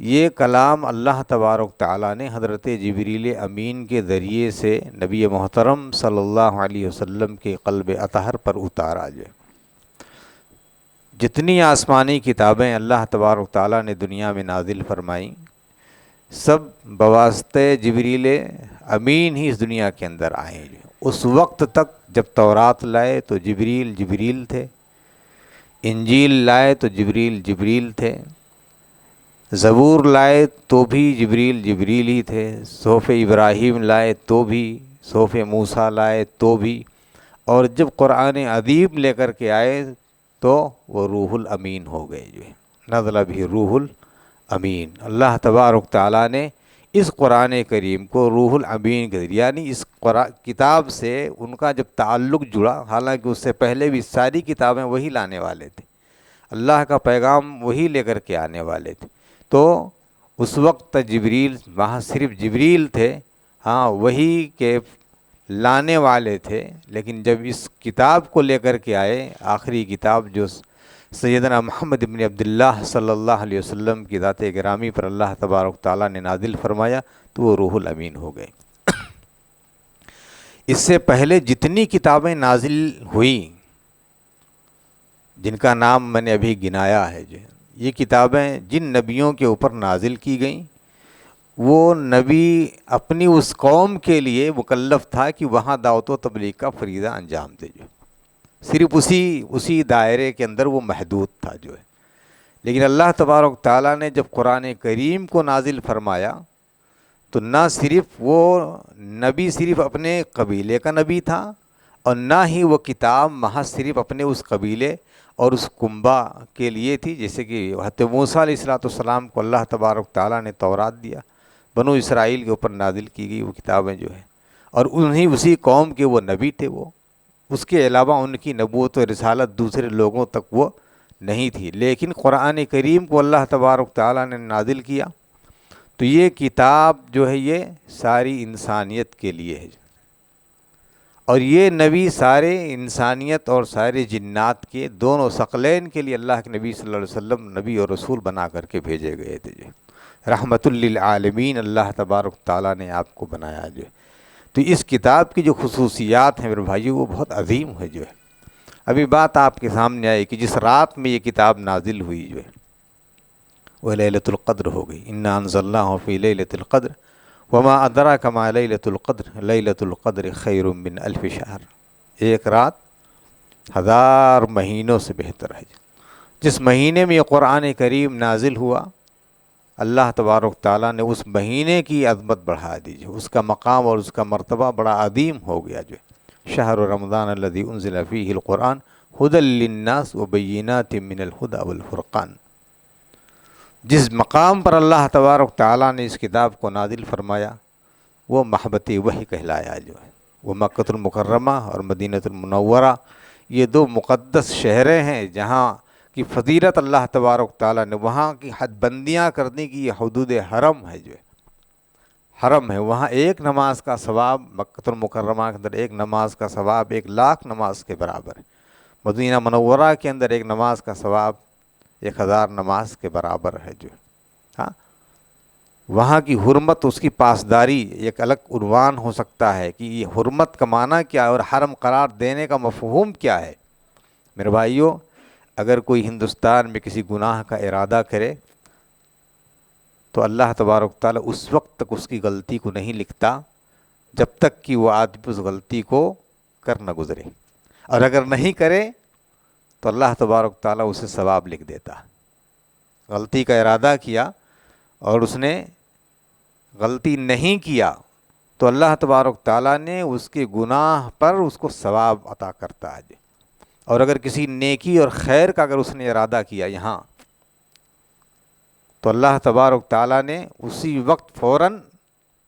یہ کلام اللہ تبارک تعالیٰ نے حضرت جبریل امین کے ذریعے سے نبی محترم صلی اللہ علیہ وسلم کے قلب اطہر پر اتارا جو ہے۔ جتنی آسمانی کتابیں اللہ تبارک تعالیٰ نے دنیا میں نازل فرمائیں، سب بواسطہ جبریل امین ہی اس دنیا کے اندر آئے۔ اس وقت تک جب تورات لائے تو جبریل تھے، انجیل لائے تو جبریل تھے، زبور لائے تو بھی جبریل ہی تھے، صحف ابراہیم لائے تو بھی، صحف موسیٰ لائے تو بھی، اور جب قرآن عظیم لے کر کے آئے تو وہ روح الامین ہو گئے جو ہے، نزل بھی روح الامین۔ اللہ تبارک تعالیٰ نے اس قرآن کریم کو روح الامین کے ذریعے، یعنی اس کتاب سے ان کا جب تعلق جڑا، حالانکہ اس سے پہلے بھی ساری کتابیں وہی لانے والے تھے، اللہ کا پیغام وہی لے کر کے آنے والے تھے، تو اس وقت جبریل وہاں صرف جبریل تھے، ہاں وہی کے لانے والے تھے، لیکن جب اس کتاب کو لے کر کے آئے، آخری کتاب جو سیدنا محمد بن عبداللہ صلی اللہ علیہ وسلم کی ذات گرامی پر اللہ تبارک تعالیٰ نے نازل فرمایا، تو وہ روح الامین ہو گئے۔ اس سے پہلے جتنی کتابیں نازل ہوئیں، جن کا نام میں نے ابھی گنایا ہے، جو یہ کتابیں جن نبیوں کے اوپر نازل کی گئیں، وہ نبی اپنی اس قوم کے لیے مکلف تھا کہ وہاں دعوت و تبلیغ کا فریضہ انجام دے، جو صرف اسی دائرے کے اندر وہ محدود تھا جو ہے۔ لیکن اللہ تبارک تعالیٰ نے جب قرآن کریم کو نازل فرمایا تو نہ صرف وہ نبی صرف اپنے قبیلے کا نبی تھا، اور نہ ہی وہ کتاب محض صرف اپنے اس قبیلے اور اس کنبہ کے لیے تھی، جیسے کہ حضرت موسیٰ علیہ السلام کو اللہ تبارک تعالیٰ نے تورات دیا، بنو اسرائیل کے اوپر نازل کی گئی وہ کتابیں جو ہیں، اور اسی قوم کے وہ نبی تھے وہ، اس کے علاوہ ان کی نبوت و رسالت دوسرے لوگوں تک وہ نہیں تھی۔ لیکن قرآن کریم کو اللہ تبارک تعالیٰ نے نازل کیا تو یہ کتاب جو ہے یہ ساری انسانیت کے لیے ہے، اور یہ نبی سارے انسانیت اور سارے جنات کے دونوں ثقلین کے لیے اللہ کے نبی صلی اللہ علیہ وسلم نبی اور رسول بنا کر کے بھیجے گئے تھے جو رحمت للعالمین اللہ تبارک تعالیٰ نے آپ کو بنایا جو ہے۔ تو اس کتاب کی جو خصوصیات ہیں میرے بھائیو وہ بہت عظیم ہے جو ہے۔ ابھی بات آپ کے سامنے آئی کہ جس رات میں یہ کتاب نازل ہوئی جو ہے وہ لیلۃ القدر ہو گئی، انا انزلناہ فی لیلۃ القدر وما ادراک ما لیلۃ القدر لیلۃ القدر خیر من الف شہر، ایک رات 1000 مہینوں سے بہتر ہے۔ جس مہینے میں یہ قرآن کریم نازل ہوا، اللہ تبارک تعالیٰ نے اس مہینے کی عظمت بڑھا دی، اس کا مقام اور اس کا مرتبہ بڑا عظیم ہو گیا جو ہے۔ شہر رمضان الذی انزل فیہ القرآن ھدی للناس وبینات من الھدی والفرقان، جس مقام پر اللہ تبارک تعالیٰ نے اس کتاب کو نازل فرمایا وہ محبت وحی کہلایا جو ہے۔ وہ مکۃ المکرمہ اور مدینۃ المنورہ یہ دو مقدس شہریں ہیں جہاں کی فضیلت اللہ تبارک تعالیٰ نے، وہاں کی حد بندیاں کرنے کی یہ حدود حرم ہے جو ہے، حرم ہے، وہاں ایک نماز کا ثواب مکۃ المکرمہ کے اندر ایک نماز کا ثواب 1,00,000 نماز کے برابر ہے، مدینہ منورہ کے اندر ایک نماز کا ثواب 1000 نماز کے برابر ہے جو، ہاں وہاں کی حرمت، اس کی پاسداری ایک الگ عنوان ہو سکتا ہے کہ یہ حرمت کا معنی کیا ہے اور حرم قرار دینے کا مفہوم کیا ہے۔ میرے بھائیو، اگر کوئی ہندوستان میں کسی گناہ کا ارادہ کرے تو اللہ تبارک تعالیٰ اس وقت تک اس کی غلطی کو نہیں لکھتا جب تک کہ وہ آدمی اس غلطی کو کر نہ گزرے، اور اگر نہیں کرے تو اللہ تبارک تعالیٰ اسے ثواب لکھ دیتا۔ غلطی کا ارادہ کیا اور اس نے غلطی نہیں کیا تو اللہ تبارک تعالیٰ نے اس کے گناہ پر اس کو ثواب عطا کرتا ہے، اور اگر کسی نیکی اور خیر کا اگر اس نے ارادہ کیا یہاں تو اللہ تبارک تعالیٰ نے اسی وقت فوراً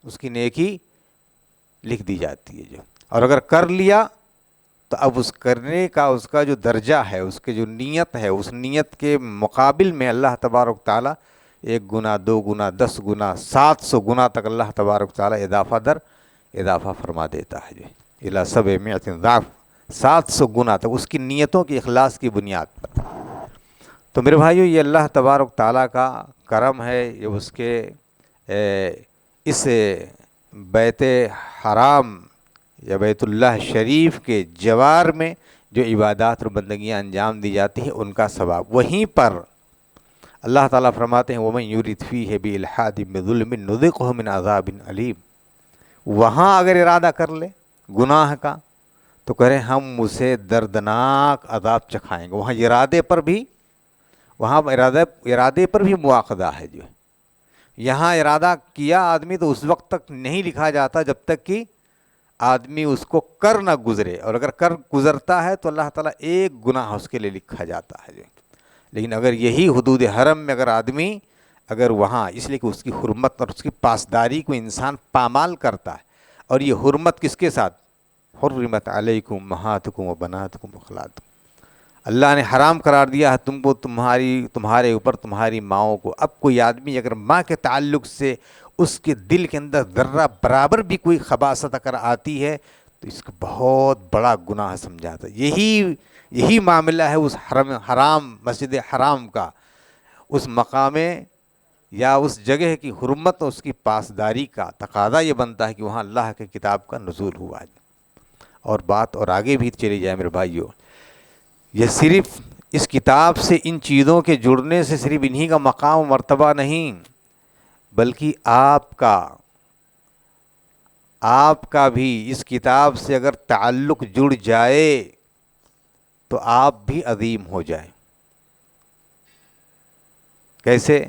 اس کی نیکی لکھ دی جاتی ہے جو، اور اگر کر لیا تو اب اس کرنے کا اس کا جو درجہ ہے، اس کی جو نیت ہے، اس نیت کے مقابل میں اللہ تبارک تعالیٰ 1 گنا 2 گنا 10 گنا 700 گنا تک اللہ تبارک تعالیٰ اضافہ در اضافہ فرما دیتا ہے جو، الی 700 ضعف 700 گنا تک اس کی نیتوں کی اخلاص کی بنیاد پر۔ تو میرے بھائیو یہ اللہ تبارک تعالیٰ کا کرم ہے، یہ اس کے اس بیت حرام یا بیت اللہ شریف کے جوار میں جو عبادات اور بندگیاں انجام دی جاتی ہیں ان کا ثواب وہیں پر اللہ تعالیٰ فرماتے ہیں وَمَن يُرِدْ فِيهِ بِإِلْحَادٍ بِظُلْمٍ نُذِقْهُ مِنْ عَذَابٍ علیم۔ وہاں اگر ارادہ کر لے گناہ کا تو کریں ہم اسے دردناک عذاب چکھائیں گے۔ وہاں ارادے پر بھی مواخذہ ہے جو ہے۔ یہاں ارادہ کیا آدمی تو اس وقت تک نہیں لکھا جاتا جب تک کہ آدمی اس کو کر نہ گزرے، اور اگر کر گزرتا ہے تو اللہ تعالیٰ ایک گناہ اس کے لیے لکھا جاتا ہے جو۔ لیکن اگر یہی حدود حرم میں اگر وہاں، اس لیے کہ اس کی حرمت اور اس کی پاسداری کو انسان پامال کرتا ہے، اور یہ حرمت کس کے ساتھ؟ حرمت علیکم امہاتکم و بناتکم و اخواتکم، اللہ نے حرام قرار دیا ہے تم کو، تمہارے اوپر تمہاری ماؤں کو۔ اب کوئی آدمی اگر ماں کے تعلق سے اس کے دل کے اندر ذرہ برابر بھی کوئی خباثت اگر آتی ہے تو اس کو بہت بڑا گناہ سمجھاتا ہے۔ یہی معاملہ ہے اس حرام مسجد حرام کا، اس مقام یا اس جگہ کی حرمت اور اس کی پاسداری کا تقاضا یہ بنتا ہے کہ وہاں اللہ کے کتاب کا نزول ہوا ہے۔ اور بات اور آگے بھی چلی جائے میرے بھائیوں، یہ صرف اس کتاب سے ان چیزوں کے جڑنے سے صرف انہی کا مقام و مرتبہ نہیں، بلکہ آپ کا بھی اس کتاب سے اگر تعلق جڑ جائے تو آپ بھی عظیم ہو جائیں۔ کیسے؟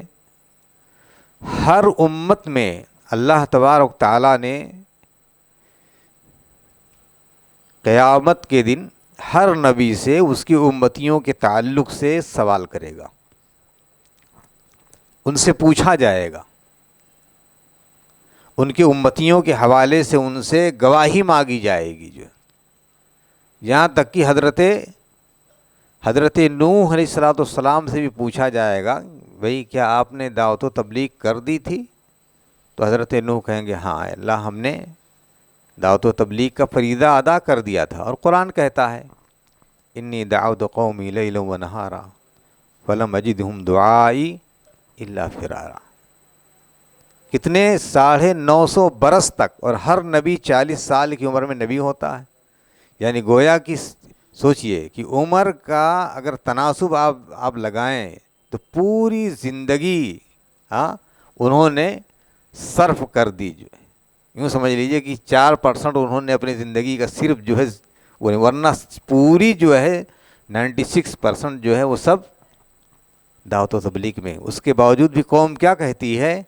ہر امت میں اللہ تبارک تعالیٰ نے قیامت کے دن ہر نبی سے اس کی امتیوں کے تعلق سے سوال کرے گا، ان سے پوچھا جائے گا، ان کی امتیوں کے حوالے سے ان سے گواہی مانگی جائے گی جو، یہاں تک کہ حضرت نوح علیہ السلام سے بھی پوچھا جائے گا بھئی کیا آپ نے دعوت و تبلیغ کر دی تھی؟ تو حضرت نوح کہیں گے ہاں اللہ ہم نے دعوت و تبلیغ کا فریضہ ادا کر دیا تھا۔ اور قرآن کہتا ہے انی دعوت قومی لیلا و نہارا فلم اجدہم دعائی الا فرارا۔ کتنے 950 برس تک، اور ہر نبی 40 سال کی عمر میں نبی ہوتا ہے، یعنی گویا کہ سوچئے کہ عمر کا اگر تناسب آپ لگائیں تو پوری زندگی انہوں نے صرف کر دی جو ہے، یوں سمجھ لیجئے کہ 4% انہوں نے اپنی زندگی کا صرف جو ہے، ورنہ پوری جو ہے 96% جو ہے وہ سب دعوت و تبلیغ میں۔ اس کے باوجود بھی قوم کیا کہتی ہے؟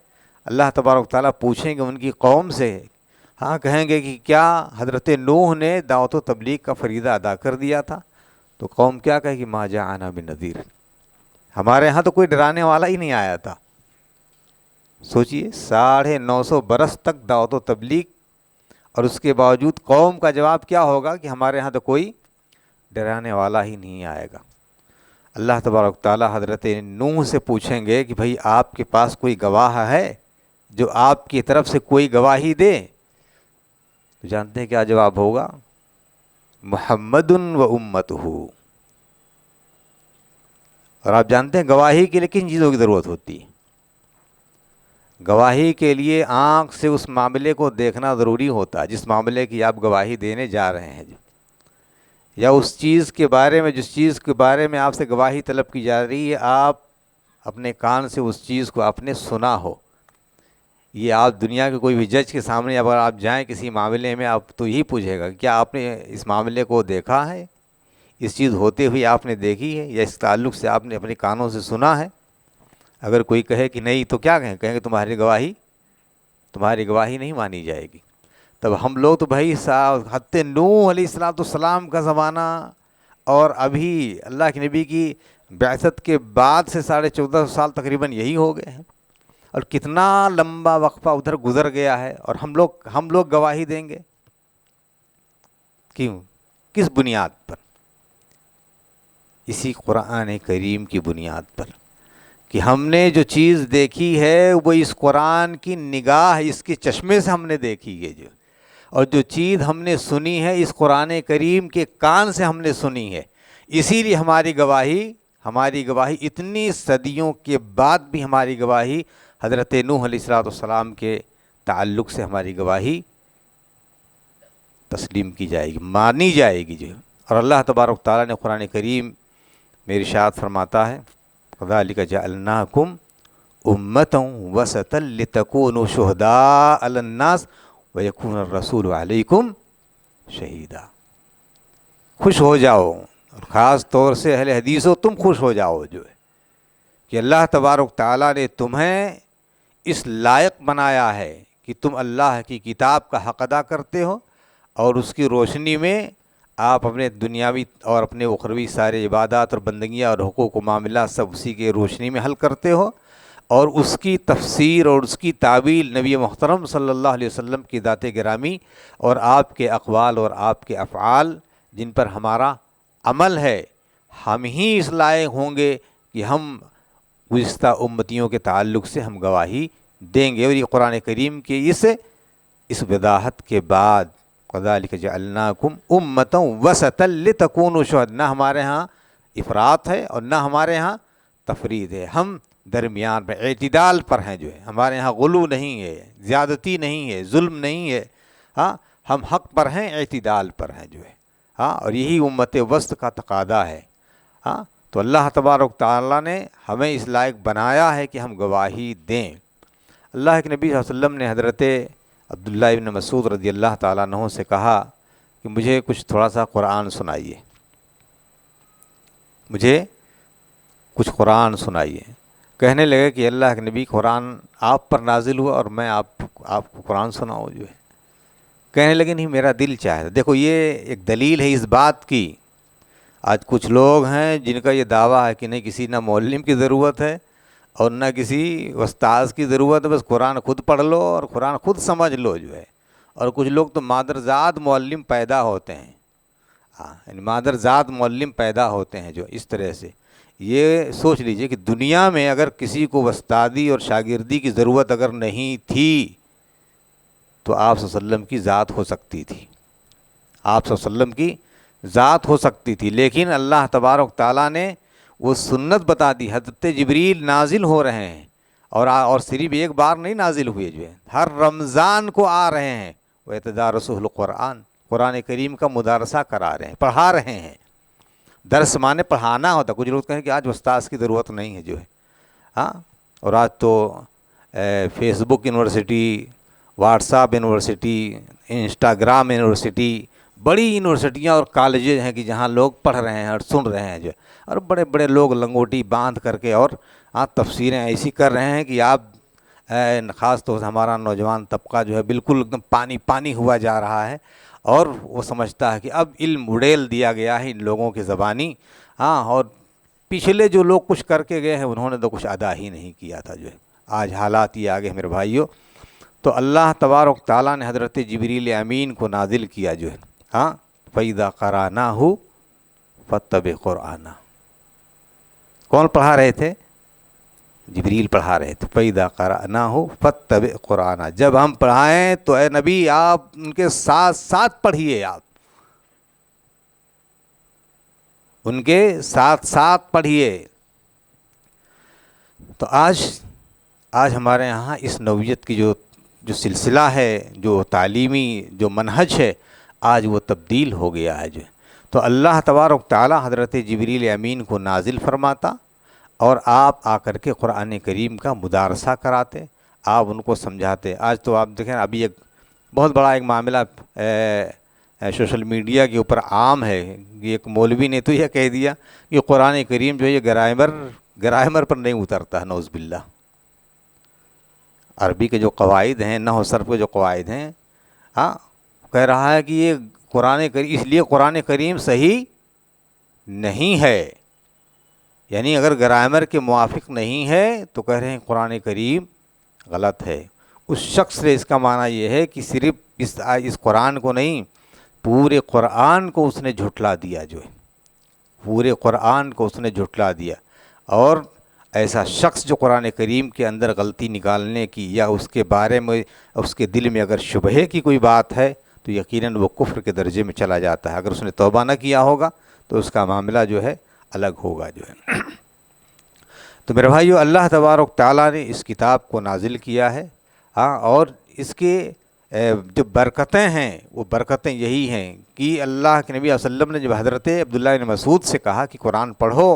اللہ تبارک تعالیٰ پوچھیں گے ان کی قوم سے، کہیں گے کہ کیا حضرت نوح نے دعوت و تبلیغ کا فریضہ ادا کر دیا تھا؟ تو قوم کیا کہے گی ما جاءنا بنذیر، ہمارے ہاں تو کوئی ڈرانے والا ہی نہیں آیا تھا۔ سوچئے 950 برس تک دعوت و تبلیغ، اور اس کے باوجود قوم کا جواب کیا ہوگا کہ ہمارے ہاں تو کوئی ڈرانے والا ہی نہیں آئے گا۔ اللہ تبارک تعالیٰ حضرت نوح سے پوچھیں گے کہ بھئی آپ کے پاس کوئی گواہ ہے جو آپ کی طرف سے کوئی گواہی دے؟ تو جانتے ہیں کیا جواب ہوگا؟ محمد و امتہ۔ اور آپ جانتے ہیں گواہی کے لیے کن چیزوں کی ضرورت ہوتی ہے؟ گواہی کے لیے آنکھ سے اس معاملے کو دیکھنا ضروری ہوتا ہے جس معاملے کی آپ گواہی دینے جا رہے ہیں، یا اس چیز کے بارے میں جس چیز کے بارے میں آپ سے گواہی طلب کی جا رہی ہے، آپ اپنے کان سے اس چیز کو آپ نے سنا ہو۔ یہ آپ دنیا کے کوئی بھی جج کے سامنے اگر آپ جائیں کسی معاملے میں، آپ تو یہی پوچھے گا کہ کیا آپ نے اس معاملے کو دیکھا ہے، اس چیز ہوتے ہوئی آپ نے دیکھی ہے، یا اس تعلق سے آپ نے اپنے کانوں سے سنا ہے؟ اگر کوئی کہے کہ نہیں تو کیا کہیں گے تمہاری گواہی نہیں مانی جائے گی۔ تب ہم لوگ تو بھائی حضرت نوح علیہ السلام کا زمانہ اور ابھی اللہ کے نبی کی بعثت کے بعد سے 1450 سال تقریباً یہی ہو گئے ہیں، اور کتنا لمبا وقفہ ادھر گزر گیا ہے، اور ہم لوگ گواہی دیں گے کیوں؟ کس بنیاد پر؟ اسی قرآن کریم کی بنیاد پر کہ ہم نے جو چیز دیکھی ہے وہ اس قرآن کی نگاہ، اس کے چشمے سے ہم نے دیکھی ہے اور جو چیز ہم نے سنی ہے اس قرآن کریم کے کان سے ہم نے سنی ہے، اسی لیے ہماری گواہی ہماری گواہی اتنی صدیوں کے بعد بھی ہماری گواہی حضرت نوح علیہ الصلوۃ والسلام کے تعلق سے ہماری گواہی تسلیم کی جائے گی، مانی جائے گی جو۔ اور اللہ تبارک تعالیٰ نے قرآن کریم میں ارشاد فرماتا ہے کذالک جعلناکم امۃ وسطا لتکونوا شہداء علی الناس ویکون الرسول علیکم شہیدا۔ خوش ہو جاؤ، اور خاص طور سے اہل حدیث ہو، تم خوش ہو جاؤ جو ہے کہ اللہ تبارک تعالیٰ نے تمہیں اس لائق بنایا ہے کہ تم اللہ کی کتاب کا حق ادا کرتے ہو، اور اس کی روشنی میں آپ اپنے دنیاوی اور اپنے اخروی سارے عبادات اور بندگیاں اور حقوق و معاملات سب اسی کے روشنی میں حل کرتے ہو، اور اس کی تفسیر اور اس کی تعویل نبی محترم صلی اللہ علیہ وسلم کی ذات گرامی اور آپ کے اقوال اور آپ کے افعال جن پر ہمارا عمل ہے، ہم ہی اس لائق ہوں گے کہ ہم گزشتہ امتیوں کے تعلق سے ہم گواہی دیں گے۔ اور یہ قرآن کریم کے اس وضاحت کے بعد کذالک جعلناکم امۃ وسطا لتکونوا شہداء، نہ ہمارے ہاں افراط ہے اور نہ ہمارے ہاں تفرید ہے، ہم درمیان پر اعتدال پر ہیں جو ہے، ہمارے ہاں غلو نہیں ہے، زیادتی نہیں ہے، ظلم نہیں ہے، ہاں ہم حق پر ہیں، اعتدال پر ہیں جو ہے، ہاں اور یہی امت وسط کا تقاضا ہے، ہاں تو اللہ تبارک تعالیٰ نے ہمیں اس لائق بنایا ہے کہ ہم گواہی دیں۔ اللہ کے نبی صلی اللہ علیہ وسلم نے حضرت عبداللہ ابن مسعود رضی اللہ تعالیٰ عنہ سے کہا کہ مجھے کچھ تھوڑا سا قرآن سنائیے، مجھے کچھ قرآن سنائیے۔ کہنے لگے کہ اللہ کے نبی قرآن آپ پر نازل ہوا اور میں آپ کو قرآن سناؤں جو ہے۔ کہنے لگے نہیں میرا دل چاہتا۔ دیکھو یہ ایک دلیل ہے اس بات کی، آج کچھ لوگ ہیں جن کا یہ دعویٰ ہے کہ نہیں کسی نہ معلم کی ضرورت ہے اور نہ کسی استاذ کی ضرورت ہے، بس قرآن خود پڑھ لو اور قرآن خود سمجھ لو جو ہے۔ اور کچھ لوگ تو مادرزاد معلم پیدا ہوتے ہیں، یعنی مادرزاد معلم پیدا ہوتے ہیں جو اس طرح سے۔ یہ سوچ لیجئے کہ دنیا میں اگر کسی کو استادی اور شاگردی کی ضرورت اگر نہیں تھی تو آپ صلی اللہ علیہ وسلم کی ذات ہو سکتی تھی، آپ صلی اللہ علیہ وسلم کی ذات ہو سکتی تھی، لیکن اللہ تبارک تعالیٰ نے وہ سنت بتا دی۔ حضرت جبریل نازل ہو رہے ہیں اور صرف ایک بار نہیں نازل ہوئے جو ہے، ہر رمضان کو آ رہے ہیں، وَيَتَدَارَسُهُ الْقُرْآنَ، قرآن کریم کا مدارسہ کرا رہے ہیں، پڑھا رہے ہیں۔ درس مانے پڑھانا ہوتا۔ کچھ لوگ کہیں کہ آج استاذ کی ضرورت نہیں ہے جو ہے، ہاں اور آج تو Facebook university, WhatsApp university, Instagram university, بڑی یونیورسٹیاں اور کالجز ہیں کہ جہاں لوگ پڑھ رہے ہیں اور سن رہے ہیں جو ہے، اور بڑے بڑے لوگ لنگوٹی باندھ کر کے اور تفسیریں ایسی کر رہے ہیں کہ آپ خاص طور سے ہمارا نوجوان طبقہ جو ہے بالکل ایک دم پانی پانی ہوا جا رہا ہے، اور وہ سمجھتا ہے کہ اب علم اڑیل دیا گیا ہے ان لوگوں کی زبانی، ہاں اور پچھلے جو لوگ کچھ کر کے گئے ہیں انہوں نے تو کچھ ادا ہی نہیں کیا تھا جو ہے۔ آج حالات یہ آگے میرے بھائیوں، تو اللہ تبارک تعالیٰ نے حضرت جبریل امین کو نازل کیا جو ہے، ہاں فَإِذَا قَرَأْنَاهُ فَاتَّبِعْ قُرْآنَهُ۔ کون پڑھا رہے تھے؟ جبریل پڑھا رہے تھے۔ فَإِذَا قَرَأْنَاهُ فَاتَّبِعْ قُرْآنَهُ، جب ہم پڑھائیں تو اے نبی آپ ان کے ساتھ ساتھ پڑھیے، آپ ان کے ساتھ ساتھ پڑھیے۔ تو آج ہمارے یہاں اس نوعیت کی جو سلسلہ ہے، جو تعلیمی جو منہج ہے، آج وہ تبدیل ہو گیا ہے جو۔ تو اللہ تبارک تعالیٰ حضرت جبریل امین کو نازل فرماتا اور آپ آ کر کے قرآن کریم کا مدارسہ کراتے، آپ ان کو سمجھاتے۔ آج تو آپ دیکھیں ابھی ایک بہت بڑا ایک معاملہ سوشل میڈیا کے اوپر عام ہے، ایک مولوی نے تو یہ کہہ دیا کہ قرآن کریم جو ہے یہ گرامر پر نہیں اترتا ہے، نعوذ باللہ۔ عربی کے جو قواعد ہیں، نحو صرف کے جو قواعد ہیں، ہاں کہہ رہا ہے کہ یہ قرآن کریم اس لیے قرآن کریم صحیح نہیں ہے، یعنی اگر گرامر کے موافق نہیں ہے تو کہہ رہے ہیں قرآن کریم غلط ہے۔ اس شخص سے اس کا معنی یہ ہے کہ صرف اس قرآن کو نہیں، پورے قرآن کو اس نے جھٹلا دیا جو ہے، پورے قرآن کو اس نے جھٹلا دیا۔ اور ایسا شخص جو قرآن کریم کے اندر غلطی نکالنے کی یا اس کے بارے میں اس کے دل میں اگر شبہے کی کوئی بات ہے تو یقیناً وہ کفر کے درجے میں چلا جاتا ہے۔ اگر اس نے توبہ نہ کیا ہوگا تو اس کا معاملہ جو ہے الگ ہوگا جو ہے۔ تو میرے بھائیو اللہ تبارک تعالیٰ نے اس کتاب کو نازل کیا ہے، ہاں، اور اس کے جو برکتیں ہیں وہ برکتیں یہی ہیں کہ اللہ کے نبی صلی اللہ علیہ وسلم نے جب حضرت عبداللہ بن مسعود سے کہا کہ قرآن پڑھو،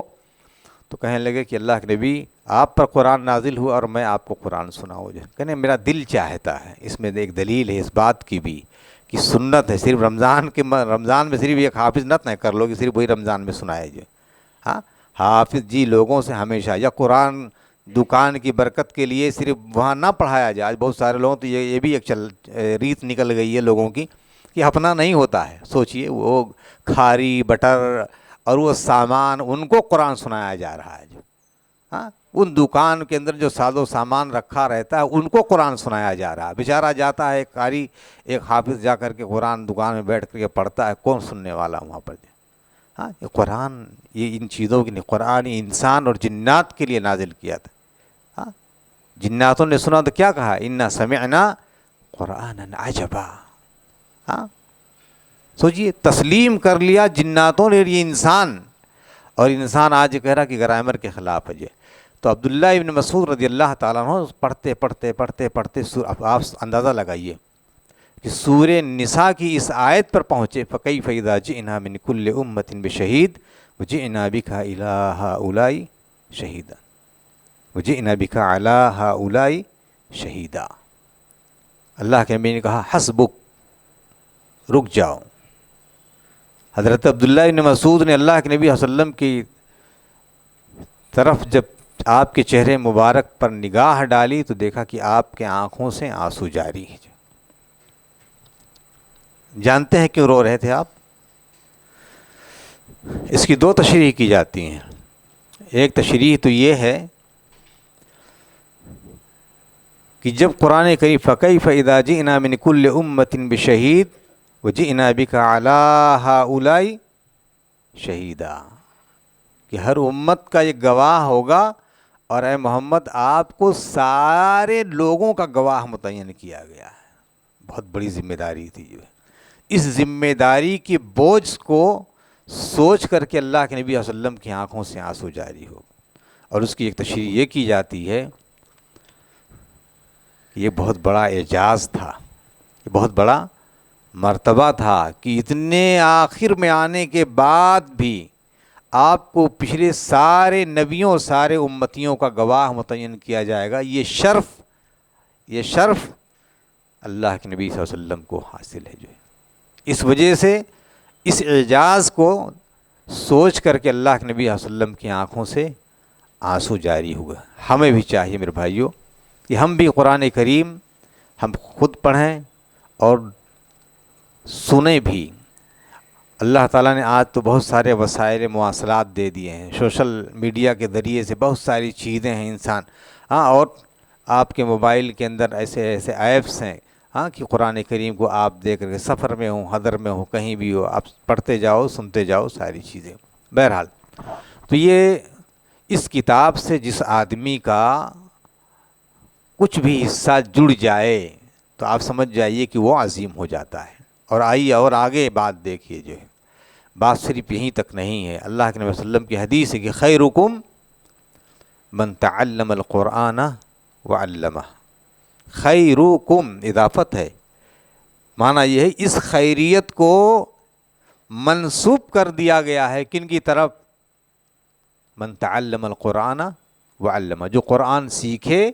تو کہنے لگے کہ اللہ کے نبی آپ پر قرآن نازل ہوا اور میں آپ کو قرآن سناؤں، جو کہنے میرا دل چاہتا ہے۔ اس میں ایک دلیل ہے اس بات کی بھی کہ سنت ہے، صرف رمضان میں صرف ایک حافظ نہ کر لو کہ صرف وہی رمضان میں سنائے جو، ہاں، حافظ جی لوگوں سے ہمیشہ، یا قرآن دکان کی برکت کے لیے صرف وہاں نہ پڑھایا جائے۔ آج بہت سارے لوگوں تو یہ بھی ایک ریت نکل گئی ہے لوگوں کی کہ اپنا نہیں ہوتا ہے۔ سوچئے وہ کھاری بٹر اور وہ سامان ان کو قرآن سنایا جا رہا ہے جو، ہاں، ان دکان کے اندر جو ساز و سامان رکھا رہتا ہے ان کو قرآن سنایا جا رہا ہے۔ بیچارہ جاتا ہے ایک قاری، ایک حافظ جا کر کے قرآن دکان میں بیٹھ کر کے پڑھتا ہے، کون سننے والا وہاں پر؟ ہاں، یہ قرآن، یہ ان چیزوں کے لیے قرآن انسان اور جنات کے لیے نازل کیا تھا۔ ہاں، جناتوں نے سنا تو کیا کہا؟ انا سمعنا قرآنا عجبا۔ ہاں، سوچئے تسلیم کر لیا جناتوں نے، یہ انسان، اور انسان آج کہہ رہا کہ گرامر کے خلاف ہے یہ۔ تو عبداللہ ابن مسعود رضی اللہ تعالیٰ عنہ پڑھتے پڑھتے پڑھتے پڑھتے آپ اندازہ لگائیے کہ سورہ نساء کی اس آیت پر پہنچے، فَكَيْفَ إِذَا جِئْنَا مِنْ كُلِّ أُمَّةٍ بِشَهِيدٍ وَجِئْنَا بِكَ إِلَىٰ هَٰؤُلَاءِ شَهِيدًا وَجِئْنَا بِكَ عَلَىٰ هَٰؤُلَاءِ شَهِيدًا۔ اللہ کے نبی نے کہا حسبک، رک جاؤ۔ حضرت عبداللہ بن مسعود نے اللہ کے نبی صلی اللہ علیہ وسلم کی طرف جب آپ کے چہرے مبارک پر نگاہ ڈالی تو دیکھا کہ آپ کے آنکھوں سے آنسو جاری ہیں۔ جانتے ہیں کیوں رو رہے تھے آپ؟ اس کی دو تشریح کی جاتی ہیں۔ ایک تشریح تو یہ ہے کہ جب قرآن کریم فَكَيْفَ إِذَا جِئْنَا مِنْ كُلِّ أُمَّةٍ بِشَهِيدٍ وَجِئْنَا بِكَ عَلَىٰ هَٰؤُلَاءِ شَهِيدًا، کہ ہر امت کا ایک گواہ ہوگا اور اے محمد آپ کو سارے لوگوں کا گواہ متعین کیا گیا ہے۔ بہت بڑی ذمہ داری تھی جو ہے۔ اس ذمہ داری کی بوجھ کو سوچ کر کے اللہ کے نبی صلی اللہ علیہ وسلم کی آنکھوں سے آنسو جاری ہو۔ اور اس کی ایک تشریح یہ کی جاتی ہے کہ یہ بہت بڑا اعجاز تھا، یہ بہت بڑا مرتبہ تھا کہ اتنے آخر میں آنے کے بعد بھی آپ کو پچھلے سارے نبیوں، سارے امتیوں کا گواہ متعین کیا جائے گا۔ یہ شرف اللہ کے نبی صلی اللہ علیہ وسلم کو حاصل ہے جو ہے۔ اس وجہ سے اس اعجاز کو سوچ کر کے اللہ کے نبی صلی اللہ علیہ وسلم کی آنکھوں سے آنسو جاری ہوگا۔ ہمیں بھی چاہیے میرے بھائیوں کہ ہم بھی قرآن کریم ہم خود پڑھیں اور سنیں بھی۔ اللہ تعالیٰ نے آج تو بہت سارے وسائل مواصلات دے دیے ہیں، سوشل میڈیا کے ذریعے سے بہت ساری چیزیں ہیں انسان، ہاں، اور آپ کے موبائل کے اندر ایسے ایسے ایپس ہیں، ہاں، کہ قرآن کریم کو آپ دیکھ کر کے سفر میں ہوں، حضر میں ہوں، کہیں بھی ہو، آپ پڑھتے جاؤ، سنتے جاؤ ساری چیزیں۔ بہرحال تو یہ اس کتاب سے جس آدمی کا کچھ بھی حصہ جڑ جائے تو آپ سمجھ جائیے کہ وہ عظیم ہو جاتا ہے۔ اور آئیے اور آگے بات دیکھیے جو ہے، بات صرف یہیں تک نہیں ہے۔ اللہ کے نبی صلی اللہ علیہ وسلم کی حدیث ہے کہ خیرکم من تعلم القرآن وعلمہ۔ خیرکم اضافت ہے، معنی یہ ہے اس خیریت کو منسوب کر دیا گیا ہے کن کی طرف؟ من تعلم القرآن وعلمہ، جو قرآن سیکھے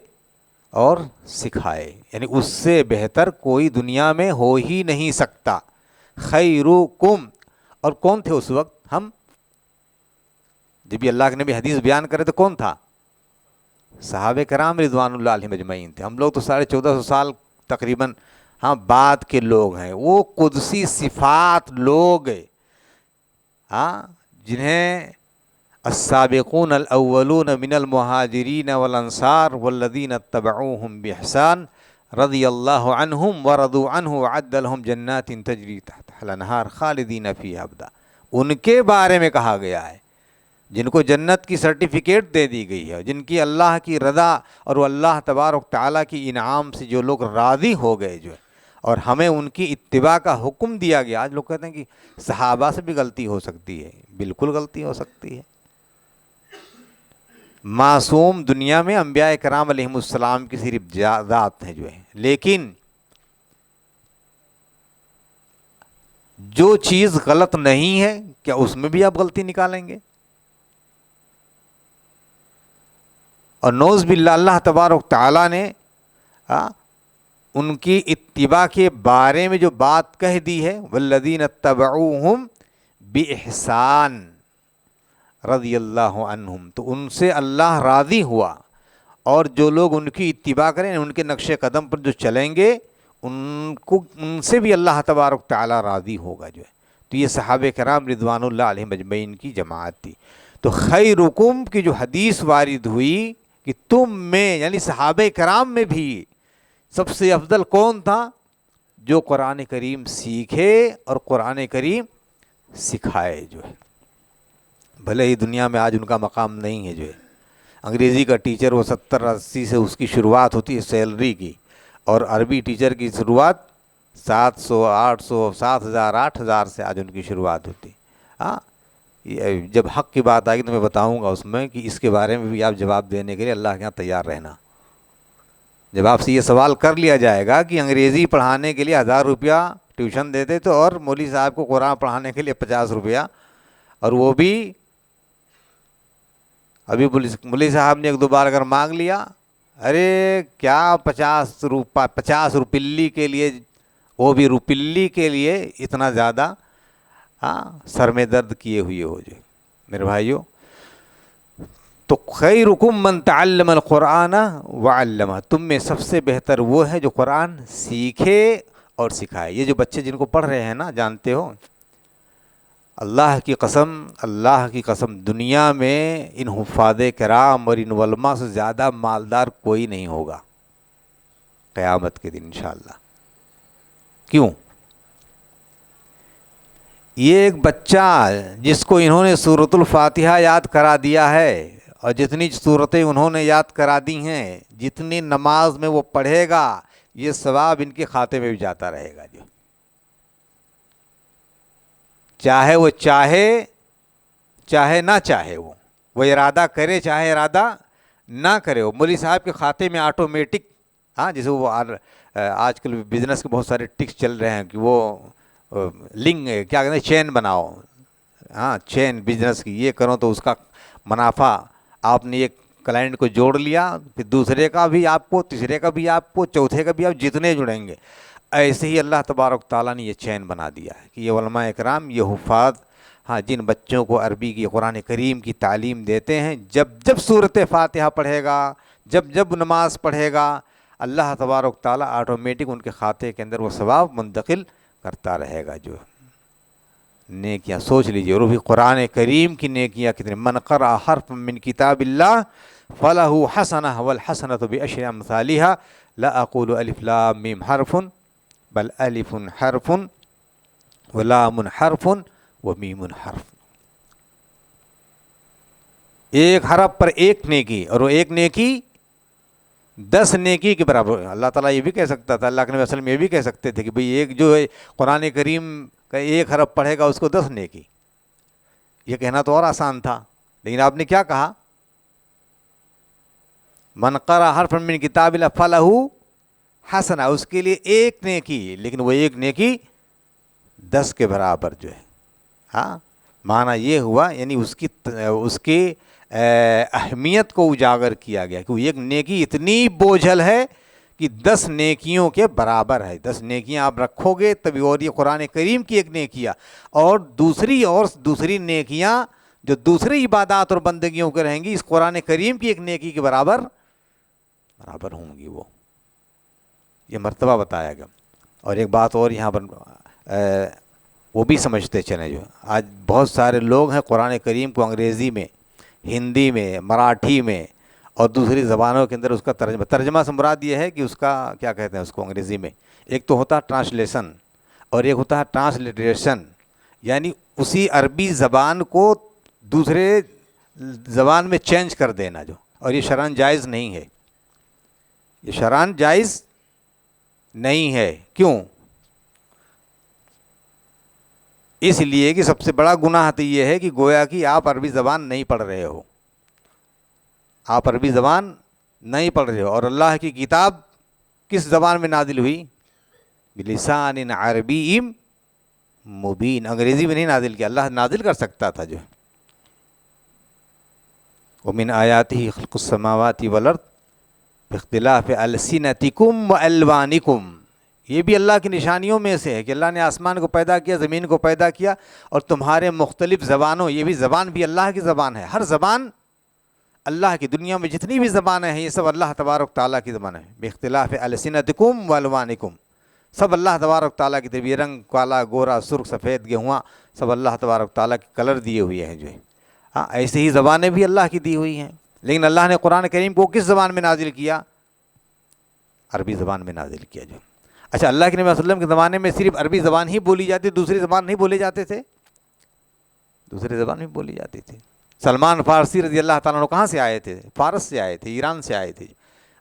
اور سکھائے، یعنی اس سے بہتر کوئی دنیا میں ہو ہی نہیں سکتا۔ خیرکم، اور کون تھے اس وقت؟ ہم، جب یہ اللہ کے نبی حدیث بیان کرے تو کون تھا؟ صحابہ کرام رضوان اللہ علیہم اجمعین تھے۔ ہم لوگ تو 1450 سال تقریباً ہاں بعد کے لوگ ہیں، وہ قدسی صفات لوگ ہیں، ہاں، جنہیں السابقون الاولون من المہاجرین والانصار والذین اتبعوہم باحسان رضی اللہ عنہم ورضوا عنہ وعد لہم جنات تجری تحتہا الانہار خالدین فیہا ابدا، ان کے بارے میں کہا گیا ہے جن کو جنت کی سرٹیفکیٹ دے دی گئی ہے، جن کی اللہ کی رضا اور وہ اللہ تبارک تعالیٰ کی انعام سے جو لوگ راضی ہو گئے جو ہے، اور ہمیں ان کی اتباع کا حکم دیا گیا۔ آج لوگ کہتے ہیں کہ صحابہ سے بھی غلطی ہو سکتی ہے، بالکل غلطی ہو سکتی ہے، معصوم دنیا میں انبیاء کرام علیہم السلام کی صرف ذات ہیں جو ہے، لیکن جو چیز غلط نہیں ہے کیا اس میں بھی آپ غلطی نکالیں گے؟ اور نعوذ باللہ اللہ تبارک تعالیٰ نے ان کی اتباع کے بارے میں جو بات کہہ دی ہے، والذین اتبعوہم بإحسان رضی اللہ عنہم، تو ان سے اللہ راضی ہوا، اور جو لوگ ان کی اتباع کریں، ان کے نقش قدم پر جو چلیں گے، ان سے بھی اللہ تبارک تعالیٰ راضی ہوگا جو ہے۔ تو یہ صحابہ کرام رضوان اللہ علیہم اجمعین کی جماعت تھی۔ تو خیرکم کی جو حدیث وارد ہوئی کہ تم میں یعنی صحابہ کرام میں بھی سب سے افضل کون تھا؟ جو قرآن کریم سیکھے اور قرآن کریم سکھائے جو ہے۔ بھلے ہی دنیا میں آج ان کا مقام نہیں ہے جو ہے، انگریزی کا ٹیچر وہ 70-80 سے اس کی شروعات ہوتی ہے سیلری کی، اور عربی ٹیچر کی شروعات 700 800 7000 8000 سے آج ان کی شروعات ہوتی۔ ہاں، جب حق کی بات آئے گی تو میں بتاؤں گا اس میں کہ اس کے بارے میں بھی آپ جواب دینے کے لیے اللہ کے یہاں تیار رہنا۔ جب آپ سے یہ سوال کر لیا جائے گا کہ انگریزی پڑھانے کے لیے 1000 روپیہ ٹیوشن دیتے تو، اور مولوی صاحب کو قرآن پڑھانے کے لیے 50 روپیہ، اور وہ بھی ابھی مولوی صاحب نے 1-2 بار اگر مانگ لیا، ارے کیا 50 روپلی کے لیے، وہ بھی روپلی کے لیے اتنا زیادہ سر میں درد کیے ہوئے ہو جو میرے بھائیوں۔ تو خیرکم من تعلم القرآن وعلمہ، تم میں سب سے بہتر وہ ہے جو قرآن سیکھے اور سکھائے۔ یہ جو بچے جن کو پڑھ رہے ہیں نا، جانتے ہو اللہ کی قسم دنیا میں ان حفاظ کرام اور ان علماء سے زیادہ مالدار کوئی نہیں ہوگا قیامت کے دن انشاءاللہ۔ کیوں؟ یہ ایک بچہ جس کو انہوں نے سورۃ الفاتحہ یاد کرا دیا ہے، اور جتنی صورتیں انہوں نے یاد کرا دی ہیں، جتنی نماز میں وہ پڑھے گا، یہ ثواب ان کے کھاتے میں بھی جاتا رہے گا جو، چاہے وہ چاہے نہ چاہے، وہ ارادہ کرے چاہے ارادہ نہ کرے، وہ مولوی صاحب کے کھاتے میں آٹومیٹک، جیسے وہ آج کل بزنس کے بہت سارے ٹکس چل رہے ہیں کہ وہ لنک کیا کہتے ہیں، چین بناؤ، چین بزنس کی، یہ کرو تو اس کا منافع، آپ نے ایک کلائنٹ کو جوڑ لیا، پھر دوسرے کا بھی آپ کو، تیسرے کا بھی آپ کو، چوتھے کا بھی آپ، جتنے جڑیں گے، ایسے ہی اللہ تبارک تعالیٰ نے یہ چین بنا دیا ہے کہ یہ علماء اکرام، یہ حفاظ، جن بچوں کو عربی کی قرآن کریم کی تعلیم دیتے ہیں، جب سورۃ فاتحہ پڑھے گا، جب نماز پڑھے گا، اللہ تبارک تعالیٰ آٹومیٹک ان کے کھاتے کے اندر وہ ثواب منتقل کرتا رہے گا جو نیکیاں۔ سوچ لیجیے، اور بھی قرآن کریم کی نیکیاں کتنی، من قرأ حرف من کتاب اللہ فلہ حسنہ والحسنۃ بعشر امثالہا، لا اقول الف لام میم حرف بل الف حرف ولام حرف ومیم حرف۔ ایک حرف پر ایک نیکی، اور وہ ایک نیکی 10 نیکی کے برابر۔ اللہ تعالیٰ یہ بھی کہہ سکتا تھا، اللہ کے نبی اصل میں یہ بھی کہہ سکتے تھے کہ بھئی ایک جو ہے قرآن کریم کا ایک حرف پڑھے گا اس کو 10 نیکی، یہ کہنا تو اور آسان تھا، لیکن آپ نے کیا کہا، من قرأ حرفا من کتاب اللہ فلہ حسنہ، اس کے لیے ایک نیکی، لیکن وہ ایک نیکی 10 کے برابر جو ہے۔ معنی یہ ہوا، یعنی اس کی اہمیت کو اجاگر کیا گیا کہ وہ ایک نیکی اتنی بوجھل ہے کہ 10 نیکیوں کے برابر ہے۔ 10 نیکیاں آپ رکھو گے تبھی، اور یہ قرآن کریم کی ایک نیکیاں، اور دوسری نیکیاں جو دوسری عبادات اور بندگیوں کے رہیں گی، اس قرآن کریم کی ایک نیکی کے برابر ہوں گی، وہ یہ مرتبہ بتایا گیا۔ اور ایک بات اور یہاں پر وہ بھی سمجھتے چلیں، جو آج بہت سارے لوگ ہیں قرآن کریم کو انگریزی میں، ہندی میں، مراٹھی میں اور دوسری زبانوں کے اندر اس کا ترجمہ سے مراد یہ ہے کہ اس کا کیا کہتے ہیں اس کو انگریزی میں، ایک تو ہوتا ہے ٹرانسلیشن اور ایک ہوتا ہے ٹرانسلیٹریشن، یعنی اسی عربی زبان کو دوسرے زبان میں چینج کر دینا جو، اور یہ شرعاً جائز نہیں ہے، یہ شرعاً جائز نہیں ہے۔ کیوں؟ اس لیے کہ سب سے بڑا گناہ تو یہ ہے کہ گویا کہ آپ عربی زبان نہیں پڑھ رہے ہو، آپ عربی زبان نہیں پڑھ رہے ہو، اور اللہ کی کتاب کس زبان میں نازل ہوئی؟ بلسان عربی مبین، انگریزی میں نہیں نازل کیا، اللہ نازل کر سکتا تھا جو. ومن آیاتہ خلق السماوات والارض باختلاف السنتکم والوانکم، یہ بھی اللہ کی نشانیوں میں سے ہے کہ اللہ نے آسمان کو پیدا کیا، زمین کو پیدا کیا، اور تمہارے مختلف زبانوں، یہ بھی زبان بھی اللہ کی زبان ہے. ہر زبان اللہ کی، دنیا میں جتنی بھی زبانیں ہیں یہ سب اللہ تبارک تعالیٰ کی زبان ہے. باختلاف السنتکم والوانکم، سب اللہ تبارک تعالیٰ کی طرف، یہ رنگ کالا، گورا، سرخ، سفید، گہواں، سب اللہ تبارک تعالیٰ کے کلر دیے ہوئے ہیں جو ہے. ہاں ایسے ہی زبانیں بھی اللہ کی دی ہوئی ہیں، لیکن اللہ نے قرآن کریم کو کس زبان میں نازل کیا؟ عربی زبان میں نازل کیا جو. اچھا، اللہ کے نبی صلی اللہ علیہ وسلم کے زمانے میں صرف عربی زبان ہی بولی جاتی، دوسری زبان نہیں بولے جاتے تھے؟ دوسری زبان بھی بولی جاتی تھی. سلمان فارسی رضی اللہ تعالیٰ عنہ کہاں سے آئے تھے؟ فارس سے آئے تھے، ایران سے آئے تھے.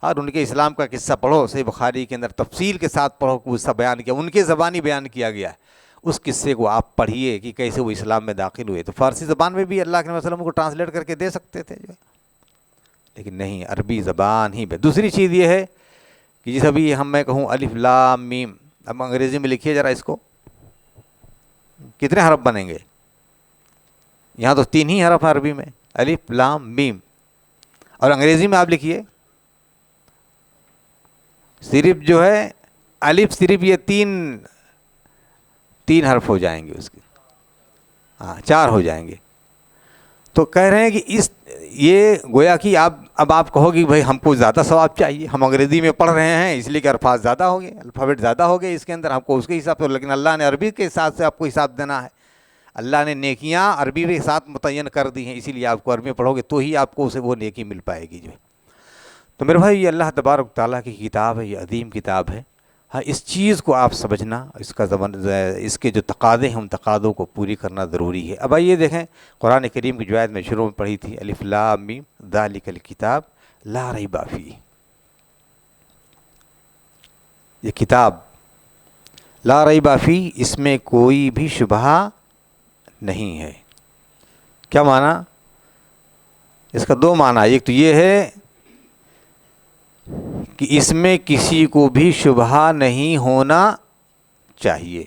اور ان کے اسلام کا قصہ پڑھو، صحیح بخاری کے اندر تفصیل کے ساتھ پڑھو، قصہ بیان کیا، ان کے زبانی بیان کیا گیا ہے. اس قصے کو آپ پڑھیے کہ کیسے وہ اسلام میں داخل ہوئے. تو فارسی زبان میں بھی اللہ کے نبی صلی اللہ علیہ وسلم کو ٹرانسلیٹ کر کے دے سکتے تھے جو، لیکن نہیں، عربی زبان ہی. دوسری چیز یہ ہے کہ جیسے ابھی میں کہوں الف لام میم، اب انگریزی میں لکھیے ذرا اس کو، کتنے حرف بنیں گے؟ یہاں تو 3 ہی حرف ہیں عربی میں، الف لام میم. اور انگریزی میں آپ لکھیے صرف جو ہے الف، صرف یہ 3 حرف ہو جائیں گے اس کے، 4 ہو جائیں گے. تو کہہ رہے ہیں کہ یہ گویا کہ اب آپ کہو گی بھائی ہم کو زیادہ ثواب چاہیے، ہم انگریزی میں پڑھ رہے ہیں اس لیے کہ الفاظ زیادہ ہو گئے، الفابیٹ زیادہ ہو گئے اس کے اندر، ہم کو اس کے حساب سے. لیکن اللہ نے عربی کے حساب سے آپ کو حساب دینا ہے. اللہ نے نیکیاں عربی کے ساتھ متعین کر دی ہیں، اسی لیے آپ کو عربی میں پڑھو گے تو ہی آپ کو اسے وہ نیکی مل پائے گی جو. تو میرے بھائی یہ اللہ تبارک تعالیٰ کی کتاب ہے، یہ عظیم کتاب ہے. ہاں اس چیز کو آپ سمجھنا، اس کے جو تقاضے ہیں ان تقاضوں کو پوری کرنا ضروری ہے. اب آئیے دیکھیں قرآن کریم کی جو آیت میں شروع میں پڑھی تھی، الف لام میم ذالک الکتاب لا ریب فیہ، یہ کتاب لا ریب فیہ، اس میں کوئی بھی شبہ نہیں ہے. کیا معنی؟ اس کا 2 معنی. ایک تو یہ ہے کہ اس میں کسی کو بھی شبہ نہیں ہونا چاہیے.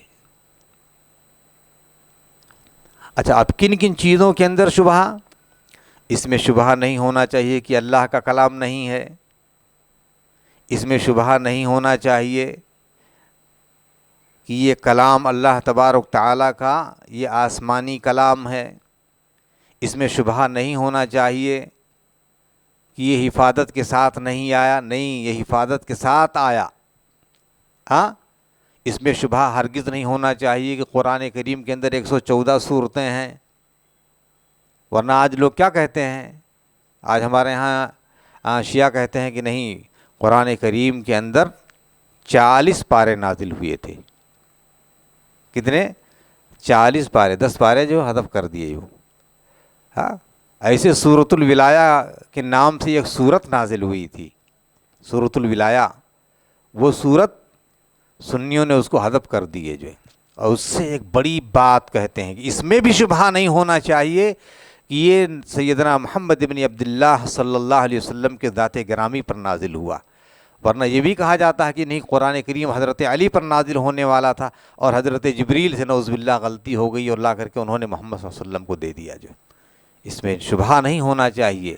اچھا، اب کن کن چیزوں کے اندر شبہ؟ اس میں شبہ نہیں ہونا چاہیے کہ اللہ کا کلام نہیں ہے، اس میں شبہ نہیں ہونا چاہیے کہ یہ کلام اللہ تبارک تعالیٰ کا یہ آسمانی کلام ہے، اس میں شبہ نہیں ہونا چاہیے کہ یہ حفاظت کے ساتھ نہیں آیا، نہیں یہ حفاظت کے ساتھ آیا. ہاں اس میں شبہ ہرگز نہیں ہونا چاہیے کہ قرآن کریم کے اندر 114 صورتیں ہیں. ورنہ آج لوگ کیا کہتے ہیں، آج ہمارے ہاں شیعہ کہتے ہیں کہ نہیں، قرآن کریم کے اندر 40 پارے نازل ہوئے تھے. کتنے؟ 40 پارے، 10 پارے جو حذف کر دیے وہ. ہاں ایسے سورۃ الولایہ کے نام سے ایک سورت نازل ہوئی تھی، سورۃ الولایہ، وہ سورت سنیوں نے اس کو حذف کر دیے جو ہے. اور اس سے ایک بڑی بات کہتے ہیں کہ اس میں بھی شبہ نہیں ہونا چاہیے کہ یہ سیدنا محمد ابن عبداللہ صلی اللہ علیہ وسلم کے ذات گرامی پر نازل ہوا. ورنہ یہ بھی کہا جاتا ہے کہ نہیں، قرآن کریم حضرت علی پر نازل ہونے والا تھا اور حضرت جبریل سے نعوذ باللہ غلطی ہو گئی اور لا کر کے انہوں نے محمد صلی اللہ علیہ وسلم کو دے دیا. جو اس میں شبہ نہیں ہونا چاہیے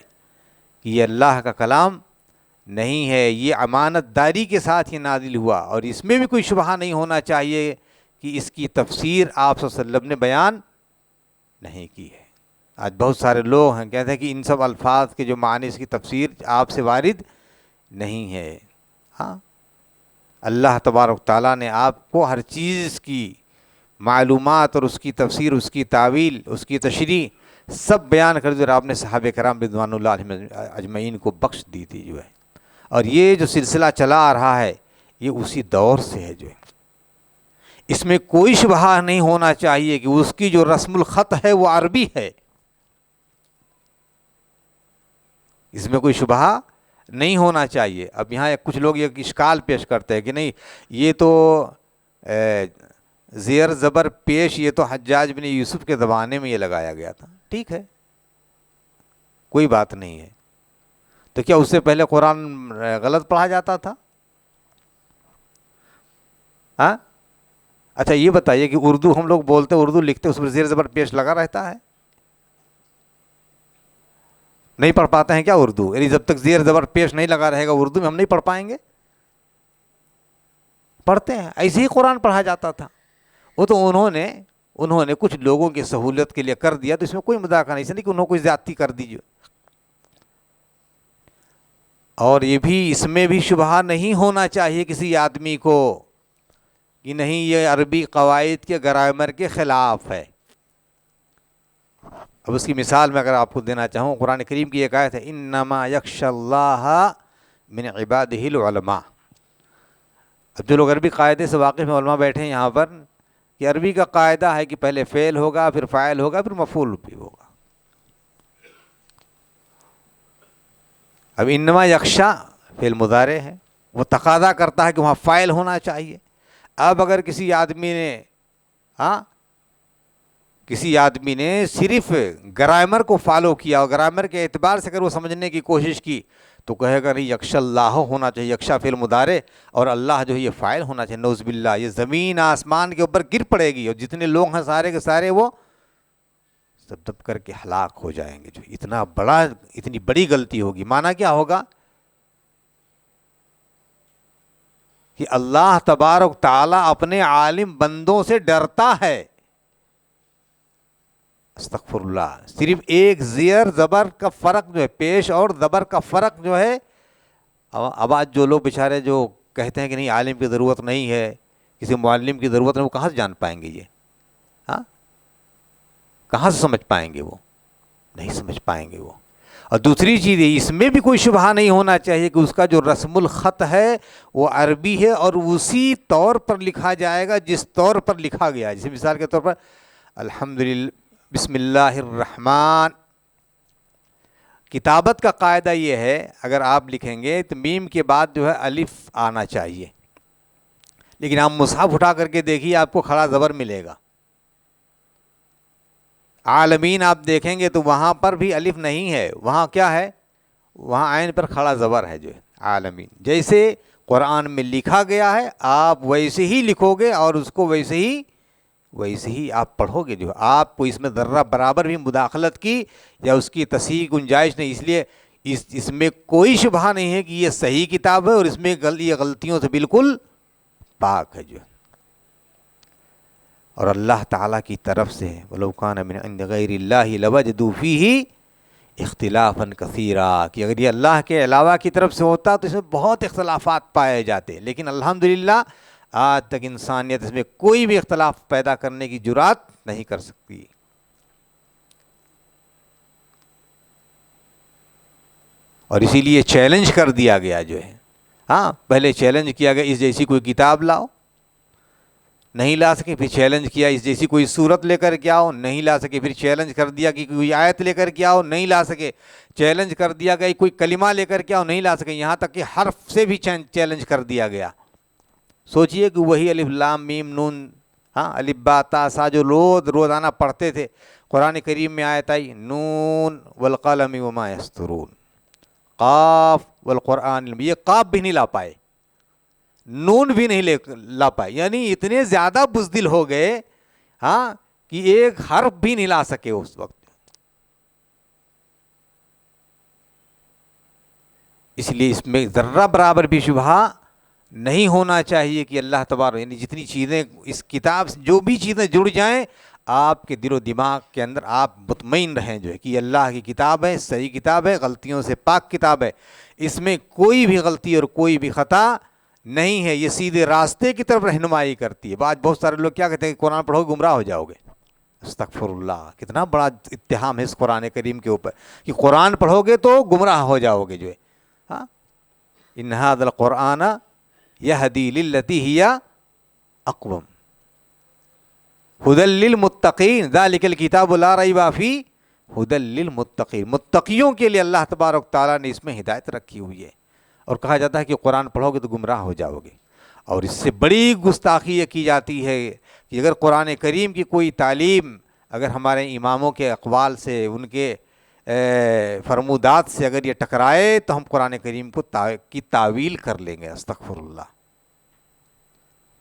کہ یہ اللہ کا کلام نہیں ہے، یہ امانت داری کے ساتھ یہ نازل ہوا. اور اس میں بھی کوئی شبہ نہیں ہونا چاہیے کہ اس کی تفسیر آپ صلی اللہ علیہ وسلم نے بیان نہیں کی ہے. آج بہت سارے لوگ ہیں کہتے ہیں کہ ان سب الفاظ کے جو معنی، اس کی تفسیر آپ سے وارد نہیں ہے. ہاں اللہ تبارک تعالیٰ نے آپ کو ہر چیز کی معلومات اور اس کی تفسیر، اس کی تعویل، اس کی تشریح سب بیان کر دی، اور آپ نے صحابہ کرام رضوان اللہ علیہم اجمعین کو بخش دی تھی جو ہے. اور یہ جو سلسلہ چلا آ رہا ہے یہ اسی دور سے ہے جو ہے. اس میں کوئی شبہ نہیں ہونا چاہیے کہ اس کی جو رسم الخط ہے وہ عربی ہے، اس میں کوئی شبہ نہیں ہونا چاہیے. اب یہاں کچھ لوگ ایک اشکال پیش کرتے ہیں کہ نہیں، یہ تو زیر زبر پیش، یہ تو حجاج بن یوسف کے زمانے میں یہ لگایا گیا تھا. ٹھیک ہے، کوئی بات نہیں ہے. تو کیا اس سے پہلے قرآن غلط پڑھا جاتا تھا؟ ہاں اچھا یہ بتائیے کہ اردو ہم لوگ بولتے اردو لکھتے اس پر زیر زبر پیش لگا رہتا ہے؟ نہیں پڑھ پاتے ہیں کیا اردو؟ یعنی جب تک زیر زبر پیش نہیں لگا رہے گا اردو میں ہم نہیں پڑھ پائیں گے؟ پڑھتے ہیں. ایسے ہی قرآن پڑھا جاتا تھا. وہ تو انہوں نے کچھ لوگوں کی سہولت کے لیے کر دیا, تو اس میں کوئی مذاکرہ نہیں, اس لیے کہ انہوں کوئی زیادتی کر دیجیے. اور یہ بھی اس میں بھی شبہہ نہیں ہونا چاہیے کسی آدمی کو کہ نہیں یہ عربی قواعد کے گرامر کے خلاف ہے. اب اس کی مثال میں اگر آپ کو دینا چاہوں, قرآن کریم کی ایک آیت ہے انما یخشی اللہ من عبادہ العلماء. اب جو لوگ عربی قاعدے سے واقف ہیں, علماء بیٹھے ہیں یہاں پر, کہ عربی کا قاعدہ ہے کہ پہلے فعل ہوگا, پھر فاعل ہوگا, پھر مفعول بھی ہوگا. اب انما یخشا فعل مضارع ہے, وہ تقاضا کرتا ہے کہ وہاں فاعل ہونا چاہیے. اب اگر کسی آدمی نے صرف گرامر کو فالو کیا اور گرامر کے اعتبار سے اگر وہ سمجھنے کی کوشش کی تو کہے گا نہیں یخشا اللہ ہونا چاہیے, یخشا فعل مضارع اور اللہ جو ہے یہ فاعل ہونا چاہیے. نعوذ باللہ, یہ زمین آسمان کے اوپر گر پڑے گی اور جتنے لوگ ہیں سارے کے سارے وہ سب دب کر کے ہلاک ہو جائیں گے. جو اتنی بڑی غلطی ہوگی. معنی کیا ہوگا کہ اللہ تبارک تعالیٰ اپنے عالم بندوں سے ڈرتا ہے. استغفر اللہ. صرف ایک زیر زبر کا فرق جو ہے, پیش اور زبر کا فرق جو ہے, اب آج جو لوگ بیچارے جو کہتے ہیں کہ نہیں عالم کی ضرورت نہیں ہے, کسی معلم کی ضرورت نہیں, وہ کہاں سے جان پائیں گے یہ؟ ہاں کہاں سے سمجھ پائیں گے؟ وہ نہیں سمجھ پائیں گے وہ. اور دوسری چیز اس میں بھی کوئی شبہہ نہیں ہونا چاہیے کہ اس کا جو رسم الخط ہے وہ عربی ہے اور اسی طور پر لکھا جائے گا جس طور پر لکھا گیا ہے. جیسے مثال کے طور پر الحمدللہ بسم اللہ الرحمن, کتابت کا قاعدہ یہ ہے اگر آپ لکھیں گے تو میم کے بعد جو ہے الف آنا چاہیے, لیکن آپ مصحف اٹھا کر کے دیکھیے آپ کو کھڑا زبر ملے گا. عالمین آپ دیکھیں گے تو وہاں پر بھی الف نہیں ہے, وہاں کیا ہے, وہاں عین پر کھڑا زبر ہے جو ہے عالمین. جیسے قرآن میں لکھا گیا ہے آپ ویسے ہی لکھو گے اور اس کو ویسے ہی آپ پڑھو گے. جو آپ کو اس میں ذرہ برابر بھی مداخلت کی یا اس کی تصحیح گنجائش نہیں. اس لیے اس میں کوئی شبہ نہیں ہے کہ یہ صحیح کتاب ہے اور اس میں یہ غلطیوں سے بالکل پاک ہے. جو اور اللہ تعالیٰ کی طرف سے وَلَوْ كَانَ مِنْ عِنْدِ غَيْرِ اللَّهِ لَوَجَدُوا فِيهِ اخْتِلَافًا كَثِيرًا, کہ اگر یہ اللہ کے علاوہ کی طرف سے ہوتا تو اس میں بہت اختلافات پائے جاتے, لیکن الحمدللہ آج تک انسانیت اس میں کوئی بھی اختلاف پیدا کرنے کی جرات نہیں کر سکتی. اور اسی لیے چیلنج کر دیا گیا جو ہے, ہاں پہلے چیلنج کیا گیا اس جیسی کوئی کتاب لاؤ, نہیں لا سکے, پھر چیلنج کیا اس جیسی کوئی صورت لے کر کے آؤ, نہیں لا سکے, پھر چیلنج کر دیا کہ کوئی آیت لے کر کے آؤ, نہیں لا سکے, چیلنج کر دیا گیا کوئی کلمہ لے کر کے آؤ, نہیں لا سکے, یہاں تک کہ حرف سے بھی چیلنج کر دیا گیا. سوچئے کہ وہی الف لام میم نون, ہاں الف با تا سا جو روزانہ پڑھتے تھے, قرآن کریم میں آیت آئی نون والقلم وما یسطرون, قاف والقرآن, یہ قاف بھی نہیں لا پائے, نون بھی نہیں لا پائے, یعنی اتنے زیادہ بزدل ہو گئے ہاں کہ ایک حرف بھی نہیں لا سکے اس وقت. اس لیے اس میں ذرہ برابر بھی شبہ نہیں ہونا چاہیے کہ اللہ تبارک, یعنی جتنی چیزیں اس کتاب سے جو بھی چیزیں جڑ جائیں آپ کے دل و دماغ کے اندر آپ مطمئن رہیں جو ہے کہ یہ اللہ کی کتاب ہے, صحیح کتاب ہے, غلطیوں سے پاک کتاب ہے, اس میں کوئی بھی غلطی اور کوئی بھی خطا نہیں ہے, یہ سیدھے راستے کی طرف رہنمائی کرتی ہے. آج بہت سارے لوگ کیا کہتے ہیں کہ قرآن پڑھو گمراہ ہو جاؤ گے. استغفر اللہ, کتنا بڑا اتہام ہے اس قرآن کریم کے اوپر کہ قرآن پڑھو گے تو گمراہ ہو جاؤ گے جو ہے. ہاں ان ھذا القرآن یہدی للتی ہی اقوم ھدی للمتقین ذالک الکتاب لا ریب فیہ ھدی للمتقین. متقیوں کے لیے اللہ تبارک تعالیٰ نے اس میں ہدایت رکھی ہوئی ہے, اور کہا جاتا ہے کہ قرآن پڑھو گے تو گمراہ ہو جاؤ گے. اور اس سے بڑی گستاخی یہ کی جاتی ہے کہ اگر قرآن کریم کی کوئی تعلیم اگر ہمارے اماموں کے اقوال سے, ان کے فرمودات سے اگر یہ ٹکرائے تو ہم قرآن کریم کو کی تعویل کر لیں گے. استغفر اللہ.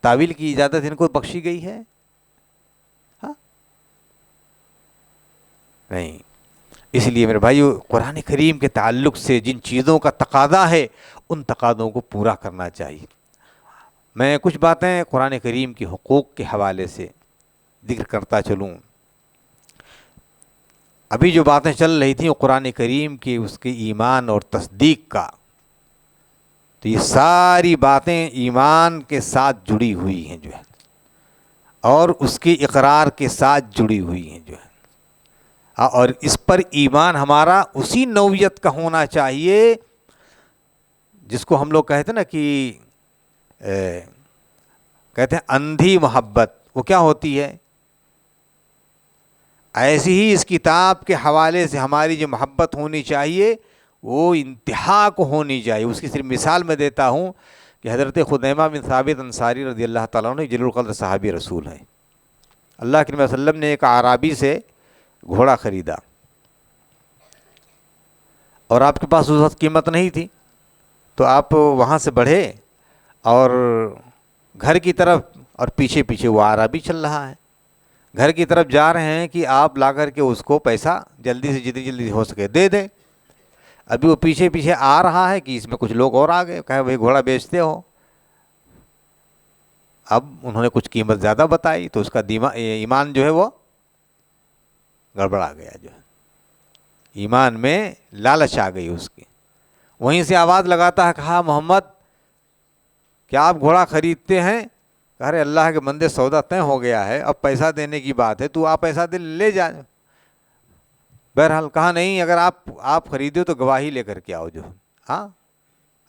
تعویل کی اجازت ان کو بخشی گئی ہے؟ ہاں نہیں. اس لیے میرے بھائیو قرآن کریم کے تعلق سے جن چیزوں کا تقاضا ہے ان تقاضوں کو پورا کرنا چاہیے. میں کچھ باتیں قرآن کریم کے حقوق کے حوالے سے ذکر کرتا چلوں. ابھی جو باتیں چل رہی تھیں وہ قرآن کریم کی اس کے ایمان اور تصدیق کا، تو یہ ساری باتیں ایمان کے ساتھ جڑی ہوئی ہیں جو ہے، اور اس کے اقرار کے ساتھ جڑی ہوئی ہیں جو ہے. اور اس پر ایمان ہمارا اسی نوعیت کا ہونا چاہیے جس کو ہم لوگ کہتے ہیں نا کہ کہتے ہیں اندھی محبت. وہ کیا ہوتی ہے؟ ایسی ہی اس کتاب کے حوالے سے ہماری جو محبت ہونی چاہیے وہ انتہا کو ہونی چاہیے. اس کی صرف مثال میں دیتا ہوں کہ حضرت خدیمہ بن ثابت انصاری رضی اللہ تعالیٰ عنہ جلیل القدر صحابی رسول ہیں. اللہ کے نبی صلی اللہ علیہ وسلم نے ایک اعرابی سے گھوڑا خریدا، اور آپ کے پاس اس وقت قیمت نہیں تھی، تو آپ وہاں سے بڑھے اور گھر کی طرف، اور پیچھے پیچھے وہ اعرابی چل رہا ہے. گھر کی طرف جا رہے ہیں کہ آپ لا کر کے اس کو پیسہ جلدی سے جتنی جلدی ہو سکے دے دیں. ابھی وہ پیچھے پیچھے آ رہا ہے کہ اس میں کچھ لوگ اور آ گئے، کہے بھائی گھوڑا بیچتے ہو. اب انہوں نے کچھ قیمت زیادہ بتائی تو اس کا ایمان جو ہے وہ گڑبڑا گیا. جو ہے ایمان میں لالچ آ گئی اس کی. وہیں سے آواز لگاتا ہے، کہا محمد کیا آپ گھوڑا خریدتے ہیں؟ ارے اللہ کے بندے سودا طے ہو گیا ہے، اب پیسہ دینے کی بات ہے، تو آپ پیسہ دے لے جا. بہرحال کہا نہیں، اگر آپ خریدے تو گواہی لے کر کے آؤ. جو ہاں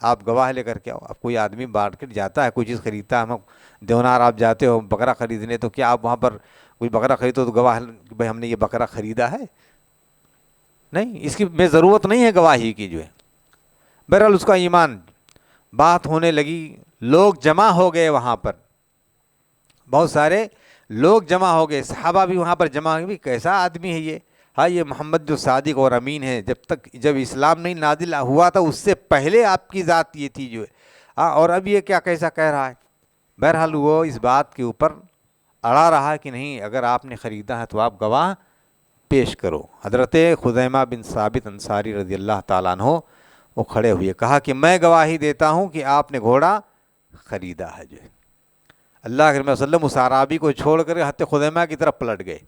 آپ گواہ لے کر کے آؤ. اب کوئی آدمی مارکیٹ جاتا ہے، کوئی چیز خریدتا ہے، ہم دیونار آپ جاتے ہو بکرا خریدنے، تو کیا آپ وہاں پر کوئی بکرا خریدو تو گواہ بھائی ہم نے یہ بکرا خریدا ہے؟ نہیں، اس کی میں ضرورت نہیں ہے گواہی کی. جو ہے بہرحال اس کا ایمان، بات ہونے لگی، لوگ جمع ہو گئے وہاں پر، بہت سارے لوگ جمع ہو گئے، صحابہ بھی وہاں پر جمع ہوئے. کیسا آدمی ہے یہ؟ ہاں یہ محمد جو صادق اور امین ہے، جب اسلام نہیں نازل ہوا تھا اس سے پہلے آپ کی ذات یہ تھی جو ہے، ہاں اور اب یہ کیا کیسا کہہ رہا ہے؟ بہرحال وہ اس بات کے اوپر اڑا رہا کہ نہیں، اگر آپ نے خریدا ہے تو آپ گواہ پیش کرو. حضرت خزیمہ بن ثابت انصاری رضی اللہ تعالیٰ عنہ وہ کھڑے ہوئے، کہا کہ میں گواہی دیتا ہوں کہ آپ نے گھوڑا خریدا ہے. جو ہے اللہ کے نبی صلی اللہ علیہ وسلم اس اعرابی کو چھوڑ کر حضرت خزیمہ کی طرف پلٹ گئے.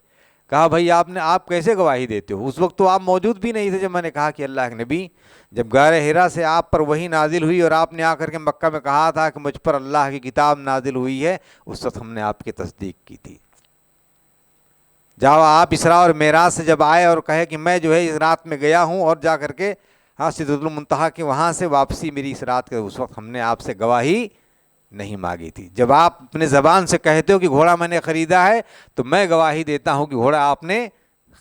کہا بھائی آپ کیسے گواہی دیتے ہو؟ اس وقت تو آپ موجود بھی نہیں تھے جب میں نے کہا کہ اللہ کے نبی جب غار حرا سے آپ پر وحی نازل ہوئی اور آپ نے آ کر کے مکہ میں کہا تھا کہ مجھ پر اللہ کی کتاب نازل ہوئی ہے، اس وقت ہم نے آپ کی تصدیق کی تھی. جاؤ آپ اسراء اور معراج سے جب آئے اور کہے کہ میں جو ہے اس رات میں گیا ہوں اور جا کر کے سدرۃ المنتہا کے وہاں سے واپسی میری اس رات کے، اس وقت ہم نے آپ سے گواہی نہیں مانگی تھی. جب آپ اپنے زبان سے کہتے ہو کہ گھوڑا میں نے خریدا ہے تو میں گواہی دیتا ہوں کہ گھوڑا آپ نے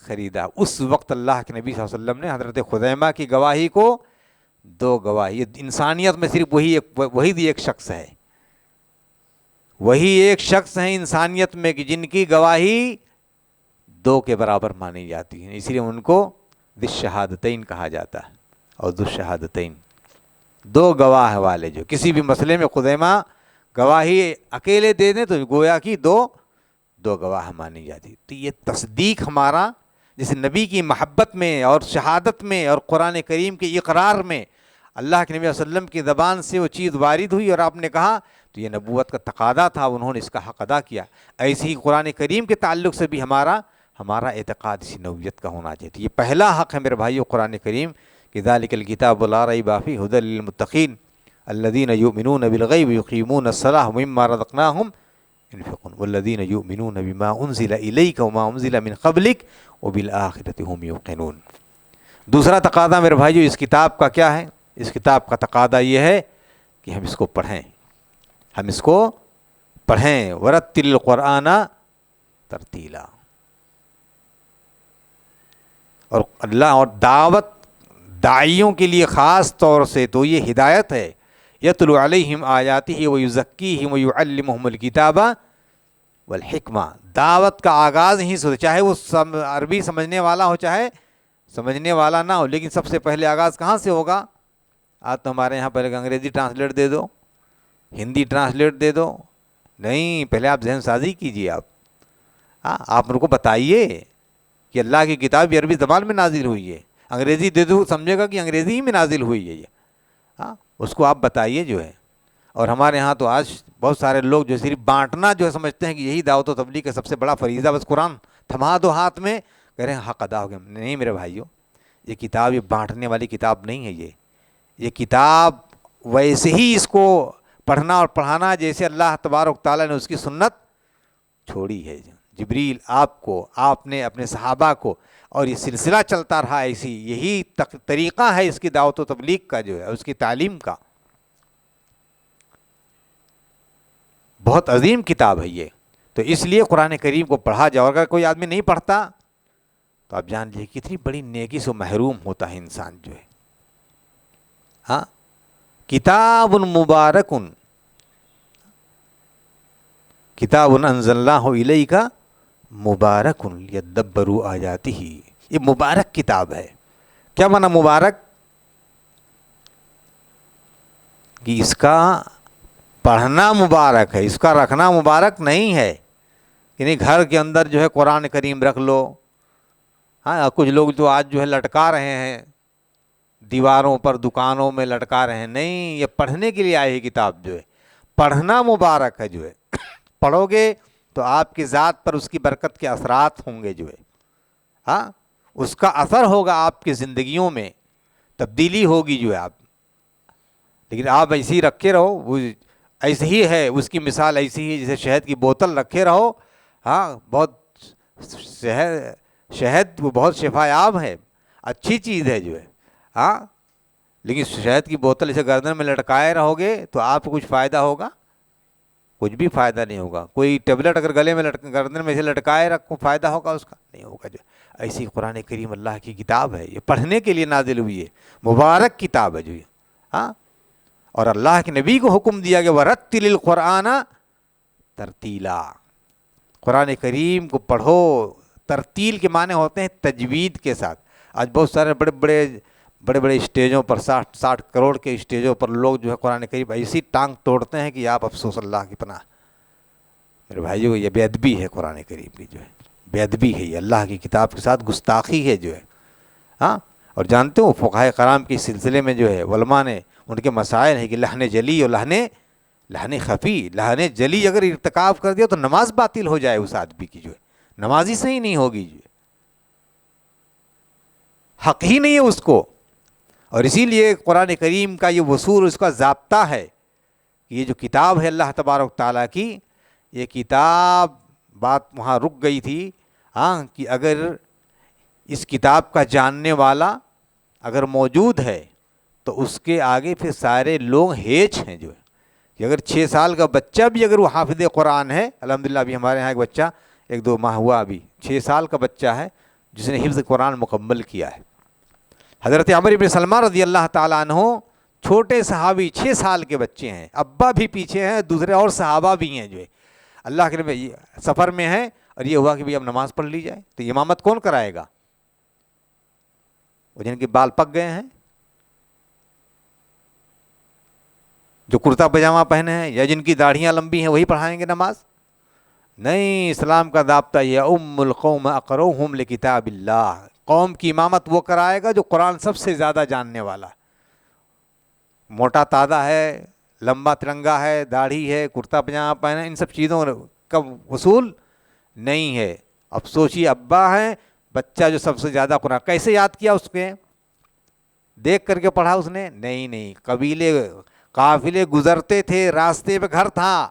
خریدا. اس وقت اللہ کے نبی صلی اللہ علیہ وسلم نے حضرت خزیمہ کی گواہی کو دو گواہی، انسانیت میں صرف وہی ایک شخص ہے، وہی ایک شخص ہے انسانیت میں کہ جن کی گواہی دو کے برابر مانی جاتی ہے. اسی لیے ان کو ذی الشہادتین کہا جاتا ہے، اور ذو الشہادتین دو گواہ والے. جو کسی بھی مسئلے میں خزیمہ گواہی اکیلے دے دیں تو گویا کی دو گواہ مانی جاتی. تو یہ تصدیق ہمارا جیسے نبی کی محبت میں اور شہادت میں اور قرآن کریم کے اقرار میں اللہ کے نبی صلی اللہ علیہ وسلم کی زبان سے وہ چیز وارد ہوئی اور آپ نے کہا تو یہ نبوت کا تقاضا تھا، انہوں نے اس کا حق ادا کیا. ایسے ہی قرآن کریم کے تعلق سے بھی ہمارا اعتقاد اسی نوعیت کا ہونا چاہیے. یہ پہلا حق ہے میرے بھائیو قرآن کریم کہ ذالک الکتاب لا ریب فیہ ھدی للمتقین الذین یؤمنون بالغیب یقیمون الصلاۃ ومما رزقناہم ينفقون والذین یؤمنون بما انزل الیک وما انزل من قبلک وبالآخرۃ ھم یوقنون. دوسرا تقاضا میرے بھائیو اس کتاب کا کیا ہے؟ اس کتاب کا تقاضا یہ ہے کہ ہم اس کو پڑھیں. ورتل القرآن ترتیلا. اور اللہ اور دعوت داعیوں کے لیے خاص طور سے تو یہ ہدایت ہے، یتلو علیہم آیاتہ ویزکیہم ویعلمہم الکتاب والحکمہ. دعوت کا آغاز ہی سے، چاہے وہ عربی سمجھنے والا ہو چاہے سمجھنے والا نہ ہو. لیکن سب سے پہلے آغاز کہاں سے ہوگا؟ آج تو ہمارے یہاں پہلے انگریزی ٹرانسلیٹ دے دو, ہندی ٹرانسلیٹ دے دو. نہیں, پہلے آپ ذہن سازی کیجیے. آپ ان کو بتائیے کہ اللہ کی کتاب عربی زبان میں نازل ہوئی ہے. انگریزی دے دو سمجھے گا کہ انگریزی ہی میں نازل ہوئی ہے یہ. اس کو آپ بتائیے جو ہے. اور ہمارے ہاں تو آج بہت سارے لوگ جو صرف بانٹنا جو ہے سمجھتے ہیں کہ یہی دعوت و تبلیغ کا سب سے بڑا فریضہ, بس قرآن تھما دو ہاتھ میں, کہہ رہے ہیں حق ادا ہو گیا. نہیں میرے بھائیوں, یہ کتاب یہ بانٹنے والی کتاب نہیں ہے. یہ کتاب ویسے ہی اس کو پڑھنا اور پڑھانا جیسے اللہ تبارک تعالیٰ نے اس کی سنت چھوڑی ہے. جبریل آپ کو, آپ نے اپنے صحابہ کو, اور یہ سلسلہ چلتا رہا ایسی. یہی طریقہ ہے اس کی دعوت و تبلیغ کا جو ہے, اس کی تعلیم کا. بہت عظیم کتاب ہے یہ. تو اس لیے قرآن کریم کو پڑھا جائے. اور اگر کوئی آدمی نہیں پڑھتا تو آپ جان لیجیے کتنی بڑی نیکی سے محروم ہوتا ہے انسان جو ہے. کتاب مبارک, کتاب انزلناہ الیک مبارک لیدبروا آیاتہ. یہ مبارک کتاب ہے. کیا معنی مبارک؟ کہ اس کا پڑھنا مبارک ہے, اس کا رکھنا مبارک نہیں ہے. یعنی گھر کے اندر جو ہے قرآن کریم رکھ لو. کچھ لوگ جو آج جو ہے لٹکا رہے ہیں دیواروں پر, دکانوں میں لٹکا رہے ہیں. نہیں, یہ پڑھنے کے لیے آئی ہے کتاب جو ہے. پڑھنا مبارک ہے جو ہے. پڑھو گے تو آپ کی ذات پر اس کی برکت کے اثرات ہوں گے جو ہے. اس کا اثر ہوگا آپ کی زندگیوں میں, تبدیلی ہوگی جو ہے. آپ لیکن آپ ایسے ہی رکھے رہو, وہ ایسے ہی ہے, اس کی مثال ایسی ہے جیسے شہد کی بوتل رکھے رہو. بہت شہد وہ بہت شفا یاب ہے, اچھی چیز ہے جو ہے. لیکن شہد کی بوتل اسے گردن میں لٹکائے رہو گے تو آپ کو کچھ فائدہ ہوگا؟ کچھ بھی فائدہ نہیں ہوگا. کوئی ٹیبلٹ اگر گلے میں گردن میں اسے لٹکائے رکھو, فائدہ ہوگا اس کا؟ نہیں ہوگا. جو ایسی قرآن کریم اللہ کی کتاب ہے, یہ پڑھنے کے لیے نازل ہوئی ہے, مبارک کتاب ہے جو یہ. اور اللہ کے نبی کو حکم دیا کہ وَرَتِّلِ الْقُرْآنَ ترتیلا. قرآن کریم کو پڑھو. ترتیل کے معنی ہوتے ہیں تجوید کے ساتھ. آج بہت سارے بڑے بڑے اسٹیجوں پر 60 کروڑ کے اسٹیجوں پر لوگ جو ہے قرآن کریم ایسی ٹانگ توڑتے ہیں کہ آپ افسوس اللہ کی پناہ. میرے بھائیو, یہ بے ادبی ہے قرآن کریم کی جو ہے, بے ادبی ہے یہ. اللہ کی کتاب کے ساتھ گستاخی ہے جو ہے. اور جانتے ہو فقہائے کرام کے سلسلے میں جو ہے علماء نے ان کے مسائل ہے کہ لہن جلی اور لہن خفی. لہن جلی اگر ارتکاب کر دیا تو نماز باطل ہو جائے اس آدمی کی جو ہے, نماز ہی صحیح نہیں ہوگی جو ہے, حق ہی نہیں ہے اس کو. اور اسی لیے قرآن کریم کا یہ وصول, اس کا ضابطہ ہے کہ یہ جو کتاب ہے اللہ تبارک تعالیٰ کی, یہ کتاب بات وہاں رک گئی تھی کہ اگر اس کتاب کا جاننے والا اگر موجود ہے تو اس کے آگے پھر سارے لوگ ہیچ ہیں جو ہے. کہ اگر 6 سال کا بچہ بھی اگر وہ حافظ قرآن ہے, الحمدللہ ابھی ہمارے یہاں ایک بچہ 1-2 ماہ ہوا, ابھی 6 سال کا بچہ ہے جس نے حفظ قرآن مکمل کیا ہے. حضرت عمر بن سلمہ رضی اللہ تعالیٰ عنہ چھوٹے صحابی 6 سال کے بچے ہیں, ابا بھی پیچھے ہیں, دوسرے اور صحابہ بھی ہیں جو ہے. اللہ کے نبی سفر میں ہیں اور یہ ہوا کہ بھئی اب نماز پڑھ لی جائے, تو امامت کون کرائے گا؟ وہ جن کے بال پک گئے ہیں, جو کرتا پاجامہ پہنے ہیں, یا جن کی داڑھیاں لمبی ہیں وہی پڑھائیں گے نماز؟ نہیں, اسلام کا ضابطہ یہ ام القوم اقرؤہم لکتاب اللہ. قوم کی امامت وہ کرائے گا جو قرآن سب سے زیادہ جاننے والا. موٹا تازہ ہے, لمبا ترنگا ہے, داڑھی ہے, کرتا پاجامہ پہنا, ان سب چیزوں کا وصول نہیں ہے. اب سوچیے ابا ہیں, بچہ جو سب سے زیادہ قرآن کیسے یاد کیا اس کے؟ دیکھ کر کے پڑھا اس نے؟ نہیں, قافلے گزرتے تھے, راستے پہ گھر تھا,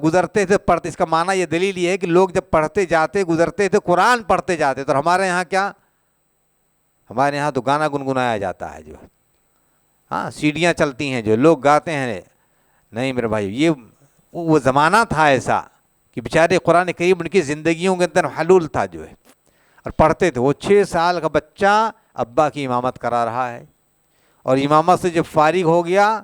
گزرتے تھے پڑھتے. اس کا معنی یہ دلیل یہ ہے کہ لوگ جب پڑھتے جاتے گزرتے تھے قرآن پڑھتے جاتے. تو ہمارے یہاں کیا, ہمارے یہاں تو گانا گنگنایا جاتا ہے جو, سیڑیاں چلتی ہیں جو لوگ گاتے ہیں. نہیں میرے بھائی, یہ وہ زمانہ تھا ایسا کہ بیچارے قرآن کریم ان کی زندگیوں کے اندر حلول تھا جو ہے, اور پڑھتے تھے. وہ 6 سال کا بچہ ابا کی امامت کرا رہا ہے, اور امامت سے جب فارغ ہو گیا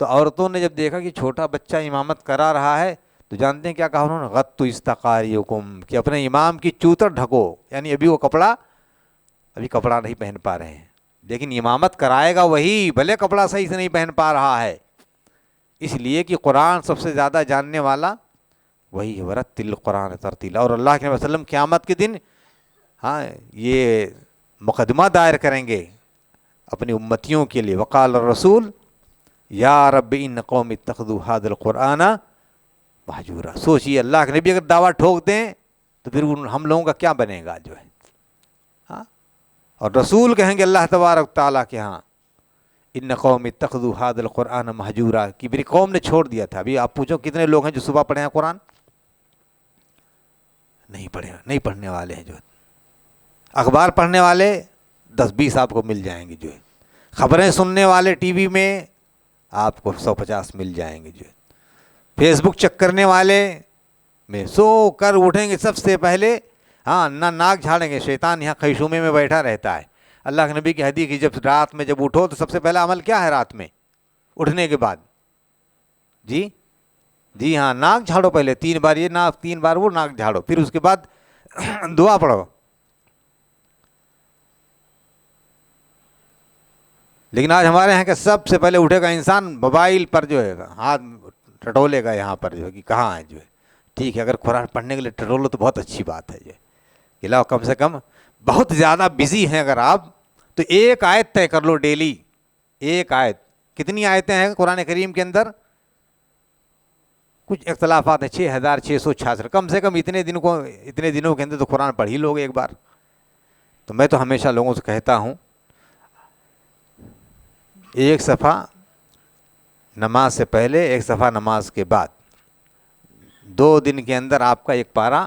تو عورتوں نے جب دیکھا کہ چھوٹا بچہ امامت کرا رہا ہے تو جانتے ہیں کیا کہا انہوں نے؟ غطوا استقاریکم, کہ اپنے امام کی چوتر ڈھکو. یعنی ابھی وہ کپڑا ابھی کپڑا نہیں پہن پا رہے ہیں، لیکن امامت کرائے گا وہی، بھلے کپڑا صحیح سے نہیں پہن پا رہا ہے، اس لیے کہ قرآن سب سے زیادہ جاننے والا وہی ہے، ورتل قرآن ترتیلا۔ اور اللہ کے نبی صلی اللہ علیہ وسلم قیامت کے دن ہاں یہ مقدمہ دائر کریں گے اپنی امتیوں کے لیے، وقال الرسول یا رب ان قوم اتخذوا ھذا القرآن مہجورا۔ سوچیے اللہ کے نبی اگر دعویٰ ٹھوک دیں تو پھر ہم لوگوں کا کیا بنے گا جو ہے، ہاں، اور رسول کہیں گے اللہ تبارک تعالیٰ کے ہاں ان قوم اتخذوا ھذا القرآن مہجورا، کہ میری قوم نے چھوڑ دیا تھا۔ ابھی آپ پوچھو کتنے لوگ ہیں جو صبح پڑھے ہیں قرآن؟ نہیں پڑھے، نہیں پڑھنے والے ہیں جو ہے۔ اخبار پڑھنے والے 10-20 آپ کو مل جائیں گے جو ہے، خبریں سننے والے ٹی وی میں آپ کو 150 مل جائیں گے جو ہے، فیس بک چیک کرنے والے میں سو کر اٹھیں گے سب سے پہلے، ہاں نہ ناک جھاڑیں گے، شیطان یہاں خیشومے میں بیٹھا رہتا ہے۔ اللہ کے نبی کی حدیث کی جب رات میں جب اٹھو تو سب سے پہلا عمل کیا ہے رات میں اٹھنے کے بعد؟ جی ہاں، ناک جھاڑو پہلے 3 بار یہ ناک 3 بار وہ ناک جھاڑو، پھر اس کے بعد دعا پڑھو۔ لیکن آج ہمارے یہاں کہ سب سے پہلے اٹھے گا انسان موبائل پر جو ہے ہاتھ ٹٹولے گا یہاں پر جو ہے کہ کہاں ہے جو ہے۔ ٹھیک ہے، اگر قرآن پڑھنے کے لیے ٹٹولو تو بہت اچھی بات ہے جو ہے کہ لاؤ کم سے کم، بہت زیادہ بزی ہیں اگر آپ تو ایک آیت طے کر لو ڈیلی، ایک آیت۔ کتنی آیتیں ہیں قرآن کریم کے اندر؟ کچھ اختلافات ہیں، 6666، کم سے کم اتنے دنوں کے اندر تو قرآن پڑھ ہی لوگے ایک بار۔ تو میں تو ہمیشہ لوگوں سے کہتا ہوں ایک صفحہ نماز سے پہلے، ایک صفحہ نماز کے بعد، 2 دن کے اندر آپ کا ایک پارہ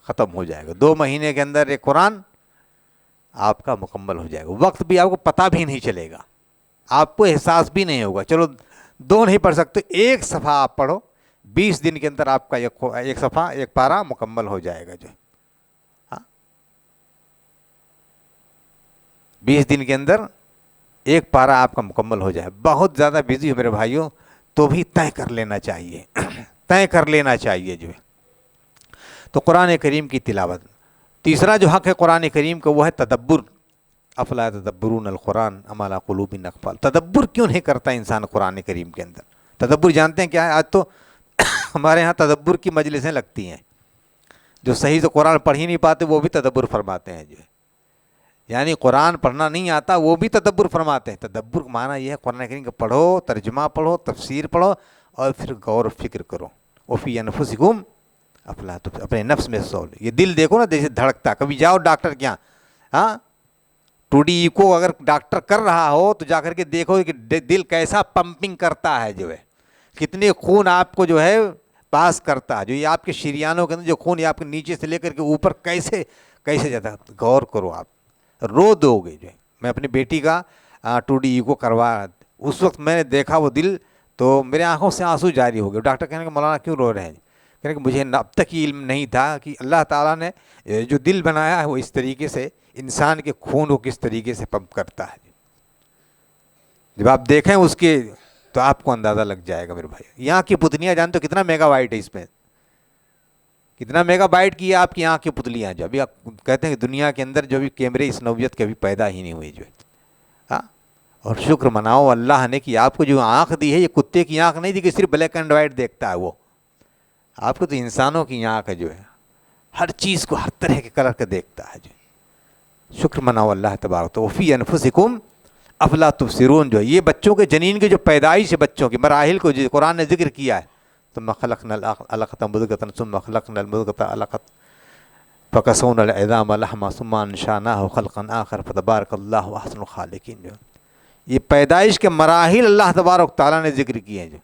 ختم ہو جائے گا، 2 مہینے کے اندر ایک قرآن آپ کا مکمل ہو جائے گا، وقت بھی آپ کو پتہ بھی نہیں چلے گا، آپ کو احساس بھی نہیں ہوگا۔ چلو 2 نہیں پڑھ سکتے، ایک صفحہ آپ پڑھو، 20 دن کے اندر آپ کا ایک صفحہ ایک پارہ مکمل ہو جائے گا جو، ہاں 20 دن کے اندر ایک پارہ آپ کا مکمل ہو جائے۔ بہت زیادہ بزی ہو میرے بھائیوں تو بھی طے کر لینا چاہیے، طے کر لینا چاہیے جو ہے۔ تو قرآن کریم کی تلاوت، تیسرا جو حق ہے قرآن کریم کا وہ ہے تدبر، افلا تدبرون القرآن ام علی قلوب اقفالها۔ تدبر کیوں نہیں کرتا انسان قرآن کریم کے اندر؟ تدبر جانتے ہیں کیا ہے؟ آج تو ہمارے ہاں تدبر کی مجلسیں لگتی ہیں، جو صحیح سے قرآن پڑھ ہی نہیں پاتے وہ بھی تدبر فرماتے ہیں جو ہے، یعنی قرآن پڑھنا نہیں آتا وہ بھی تدبر فرماتے ہیں۔ تدبر کا معنی یہ ہے قرآن کریم کا پڑھو، ترجمہ پڑھو، تفسیر پڑھو، اور پھر غور و فکر کرو۔ وفی انفسکم افلا تبصرون، اپنے نفس میں سو لو۔ یہ دل دیکھو نا جیسے دھڑکتا، کبھی جاؤ ڈاکٹر کے یہاں، ہاں 2D ایکو اگر ڈاکٹر کر رہا ہو تو جا کر کے دیکھو کہ دل کیسا پمپنگ کرتا ہے جو ہے، کتنے خون آپ کو جو ہے پاس کرتا ہے، جو یہ آپ کے شریانوں کے اندر جو خون یہ آپ کے نیچے سے لے کر کے اوپر کیسے جاتا ہے، غور کرو، آپ رو دو گے جو ہے۔ میں اپنی بیٹی کا 2D ایکو کروا، اس وقت میں نے دیکھا وہ دل، تو میرے آنکھوں سے آنسو جاری ہو گئے۔ ڈاکٹر کہنے کہ مولانا کیوں رو رہے ہیں؟ کہنے کہ مجھے اب تک یہ علم نہیں تھا کہ اللہ تعالیٰ نے جو دل بنایا ہے وہ اس طریقے سے انسان کے خون کو کس طریقے سے پمپ کرتا ہے۔ جب آپ دیکھیں اس کے تو آپ کو اندازہ لگ جائے گا میرے بھائی۔ یہاں کی پتلیاں جانتے ہو کتنا میگا بائٹ ہے اس میں؟ کتنا میگا بائٹ کی ہے آپ کی آنکھ کی پتلیاں، جو ابھی آپ کہتے ہیں کہ دنیا کے اندر جو بھی کیمرے اس نوعیت کے ابھی پیدا ہی نہیں ہوئی جو ہے، ہاں۔ اور شکر مناؤ اللہ نے کہ آپ کو جو آنکھ دی ہے یہ کتے کی آنکھ نہیں دی کہ صرف بلیک اینڈ وائٹ دیکھتا ہے، وہ آپ کو تو انسانوں کی آنکھ ہے جو ہے، ہر چیز کو ہر طرح کے کلر کا دیکھتا ہے جو۔ شکر مناؤ اللہ تبارک تو وفی انفسکم افلا تبصرون، جو یہ بچوں کے جنین کے جو پیدائش ہے، بچوں کے مراحل کو جو قرآن نے ذکر کیا ہے، ثم خلقنا العلقة مضغة ثم خلقنا المضغة علقة فكسونا العظام لحما ثم انشأناه خلقا آخر فتبارك الله احسن الخالقين، جو یہ پیدائش کے مراحل اللہ تبارک تعالیٰ نے ذکر کیے ہیں جو۔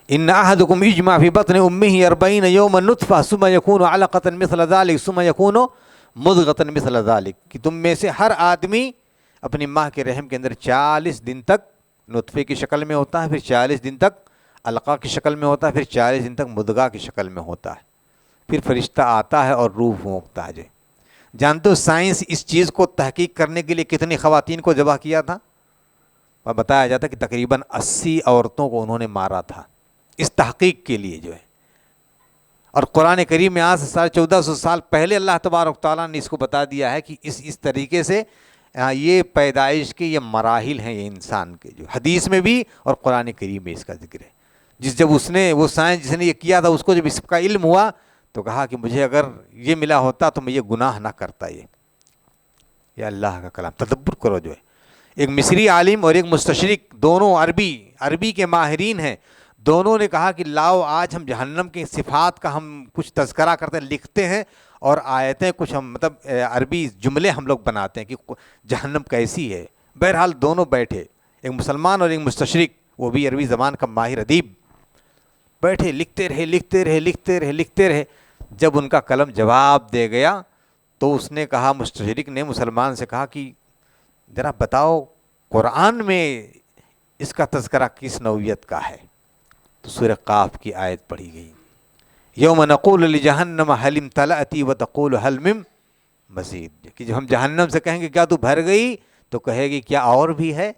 ان احدکم یجمع فی بطن امہ 40 یوما نطفہ ثم یکون علقة مثل ذلك ثم یکون مضغة مثل ذلك، کہ تم میں سے ہر آدمی اپنی ماں کے رحم کے اندر 40 دن تک نطفے کی شکل میں ہوتا ہے، پھر 40 دن تک علقہ کی شکل میں ہوتا ہے، پھر 40 دن تک مضغہ کی شکل میں ہوتا ہے، پھر فرشتہ آتا ہے اور روح پھونکتا ہے۔ جانتے ہو سائنس اس چیز کو تحقیق کرنے کے لیے کتنی خواتین کو ذبح کیا تھا؟ اور بتایا جاتا ہے کہ تقریباً 80 عورتوں کو انہوں نے مارا تھا اس تحقیق کے لیے جو ہے، اور قرآن کریم میں آج سے 1450 سال پہلے اللہ تبارک تعالیٰ نے اس کو بتا دیا ہے کہ اس طریقے سے یہ پیدائش کے یہ مراحل ہیں یہ انسان کے، جو حدیث میں بھی اور قرآن کریم میں اس کا ذکر ہے۔ جب اس نے وہ سائنس جس نے یہ کیا تھا، اس کو جب اس کا علم ہوا تو کہا کہ مجھے اگر یہ ملا ہوتا تو میں یہ گناہ نہ کرتا۔ یہ اللہ کا کلام، تدبر کرو جو ہے۔ ایک مصری عالم اور ایک مستشرق، دونوں عربی کے ماہرین ہیں، دونوں نے کہا کہ لاؤ آج ہم جہنم کی صفات کا ہم کچھ تذکرہ کرتے ہیں، لکھتے ہیں، اور آیتیں کچھ ہم مطلب عربی جملے ہم لوگ بناتے ہیں کہ جہنم کیسی ہے۔ بہرحال دونوں بیٹھے، ایک مسلمان اور ایک مستشرق، وہ بھی عربی زبان کا ماہر ادیب، بیٹھے لکھتے رہے۔ جب ان کا قلم جواب دے گیا تو اس نے کہا، مستشرق نے مسلمان سے کہا کہ ذرا بتاؤ قرآن میں اس کا تذکرہ کس نوعیت کا ہے؟ تو سورہ قاف کی آیت پڑھی گئی، یوم نقول لجہنم حل امتلأت وتقول حل من مزید، کہ جب ہم جہنم سے کہیں گے کیا تو بھر گئی، تو کہے گی کیا اور بھی ہے؟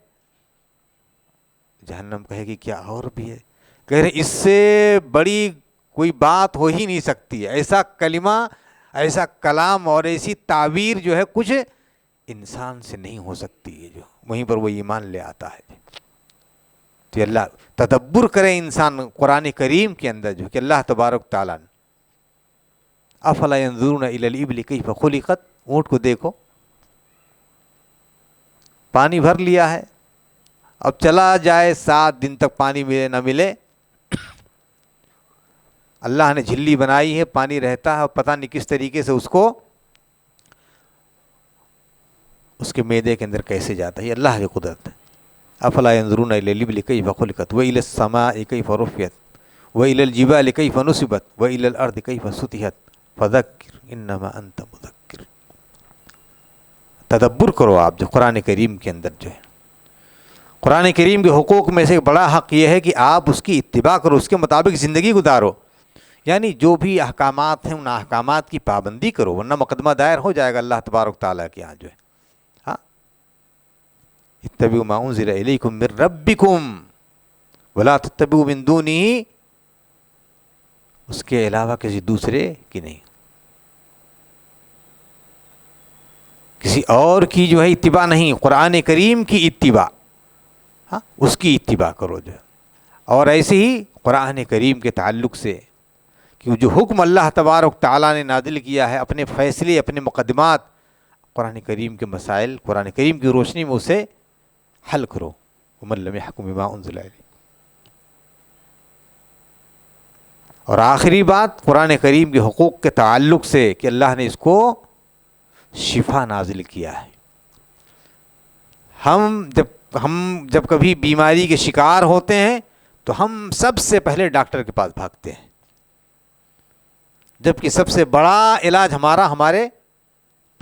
جہنم کہے گی کیا اور بھی ہے؟ کہہ رہے اس سے بڑی کوئی بات ہو ہی نہیں سکتی ہے، ایسا کلمہ، ایسا کلام اور ایسی تعبیر جو ہے کچھ انسان سے نہیں ہو سکتی ہے، جو وہیں پر وہ ایمان لے آتا ہے۔ تو اللہ تدبر کرے انسان قرآن کریم کے اندر، جو کہ اللہ تبارک تعالیٰ نے افلا ينظرون الى الابل کیف خلقت، اونٹ کو دیکھو، پانی بھر لیا ہے، اب چلا جائے 7 دن تک پانی ملے نہ ملے، اللہ نے جھلی بنائی ہے، پانی رہتا ہے، اور پتہ نہیں کس طریقے سے اس کو اس کے معدے کے اندر کیسے جاتا ہے، یہ اللہ کی قدرت ہے۔ افلا ينظرون الى الابل کیف خلقت والى السماء کیف رفعت والى الجبال کیف نصبت والى الارض کیف سطحت فذکر انما انت مذکر۔ تدبر کرو آپ جو قرآن کریم کے اندر جو ہے، قرآن کریم کے حقوق میں سے ایک بڑا حق یہ ہے کہ آپ اس کی اتباع کرو، اس کے مطابق زندگی گزارو، یعنی جو بھی احکامات ہیں ان احکامات کی پابندی کرو، ورنہ مقدمہ دائر ہو جائے گا اللہ تبارک تعالیٰ کے یہاں جو ہے۔ ہاں، اتبعوا ما انزل الیکم من ربکم ولا تتبعوا من دونہ، اس کے علاوہ کسی دوسرے کی نہیں، کسی اور کی جو ہے اتباع نہیں، قرآن کریم کی اتباع، ہاں اس کی اتباع کرو جو ہے۔ اور ایسے ہی قرآن کریم کے تعلق سے کہ جو حکم اللہ تبارک تعالیٰ نے نازل کیا ہے، اپنے فیصلے، اپنے مقدمات، قرآن کریم کے مسائل قرآن کریم کی روشنی میں اسے حل کرو۔ ومن لم يحكم بما انزل الیہ۔ اور آخری بات قرآن کریم کے حقوق کے تعلق سے کہ اللہ نے اس کو شفا نازل کیا ہے۔ ہم جب کبھی بیماری کے شکار ہوتے ہیں تو ہم سب سے پہلے ڈاکٹر کے پاس بھاگتے ہیں، جبکہ سب سے بڑا علاج ہمارے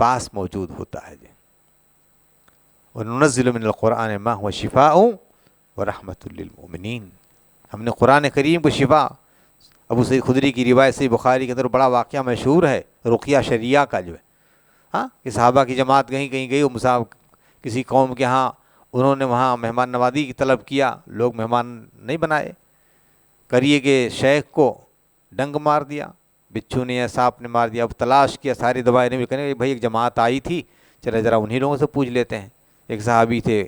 پاس موجود ہوتا ہے۔ وَنُنَزِّلُ مِنَ الْقُرْآنِ مَا هُوَ شِفَاءٌ وَرَحْمَةٌ لِّلْمُؤْمِنِينَ۔ ہم نے قرآن کریم کو شفا، ابو سعید خدری کی روایت سے بخاری کے اندر بڑا واقعہ مشہور ہے، رقیہ شریعہ کا جو ہے، ہاں کہ صحابہ کی جماعت کہیں گئی، وہ کسی قوم کے ہاں، انہوں نے وہاں مہمان نوازی کی طلب کیا، لوگ مہمان نہیں بنائے، کریے کہ شیخ کو ڈنگ مار دیا، بچھو نے یا سانپ نے مار دیا۔ اب تلاش کیا، ساری دوائیں نہیں کہنے بھائی ایک جماعت آئی تھی، چلے ذرا انہی لوگوں سے پوچھ لیتے ہیں۔ ایک صحابی تھے،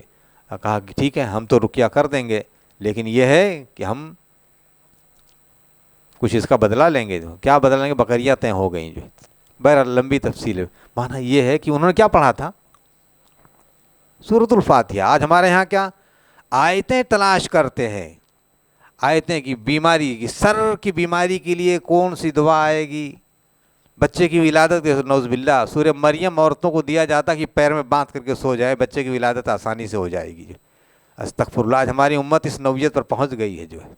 کہا کہ ٹھیک ہے ہم تو رقیہ کر دیں گے، لیکن یہ ہے کہ ہم کچھ اس کا بدلہ لیں گے۔ کیا بدلہ لیں گے؟ بقریاں طے ہو گئیں جو۔ بہرحال لمبی تفصیل ہے، معنی یہ ہے کہ انہوں نے کیا پڑھا تھا؟ سورۃ الفاتحہ۔ آج ہمارے ہاں کیا آیتیں تلاش کرتے ہیں، آیتیں کی بیماری کی، سر کی بیماری کے لیے کون سی دعا آئے گی، بچے کی ولادت، نعوذ باللہ سورہ مریم عورتوں کو دیا جاتا کہ پیر میں باندھ کر کے سو جائے، بچے کی ولادت آسانی سے ہو جائے گی۔ استغفر اللہ، آج ہماری امت اس نوعیت پر پہنچ گئی ہے جو ہے،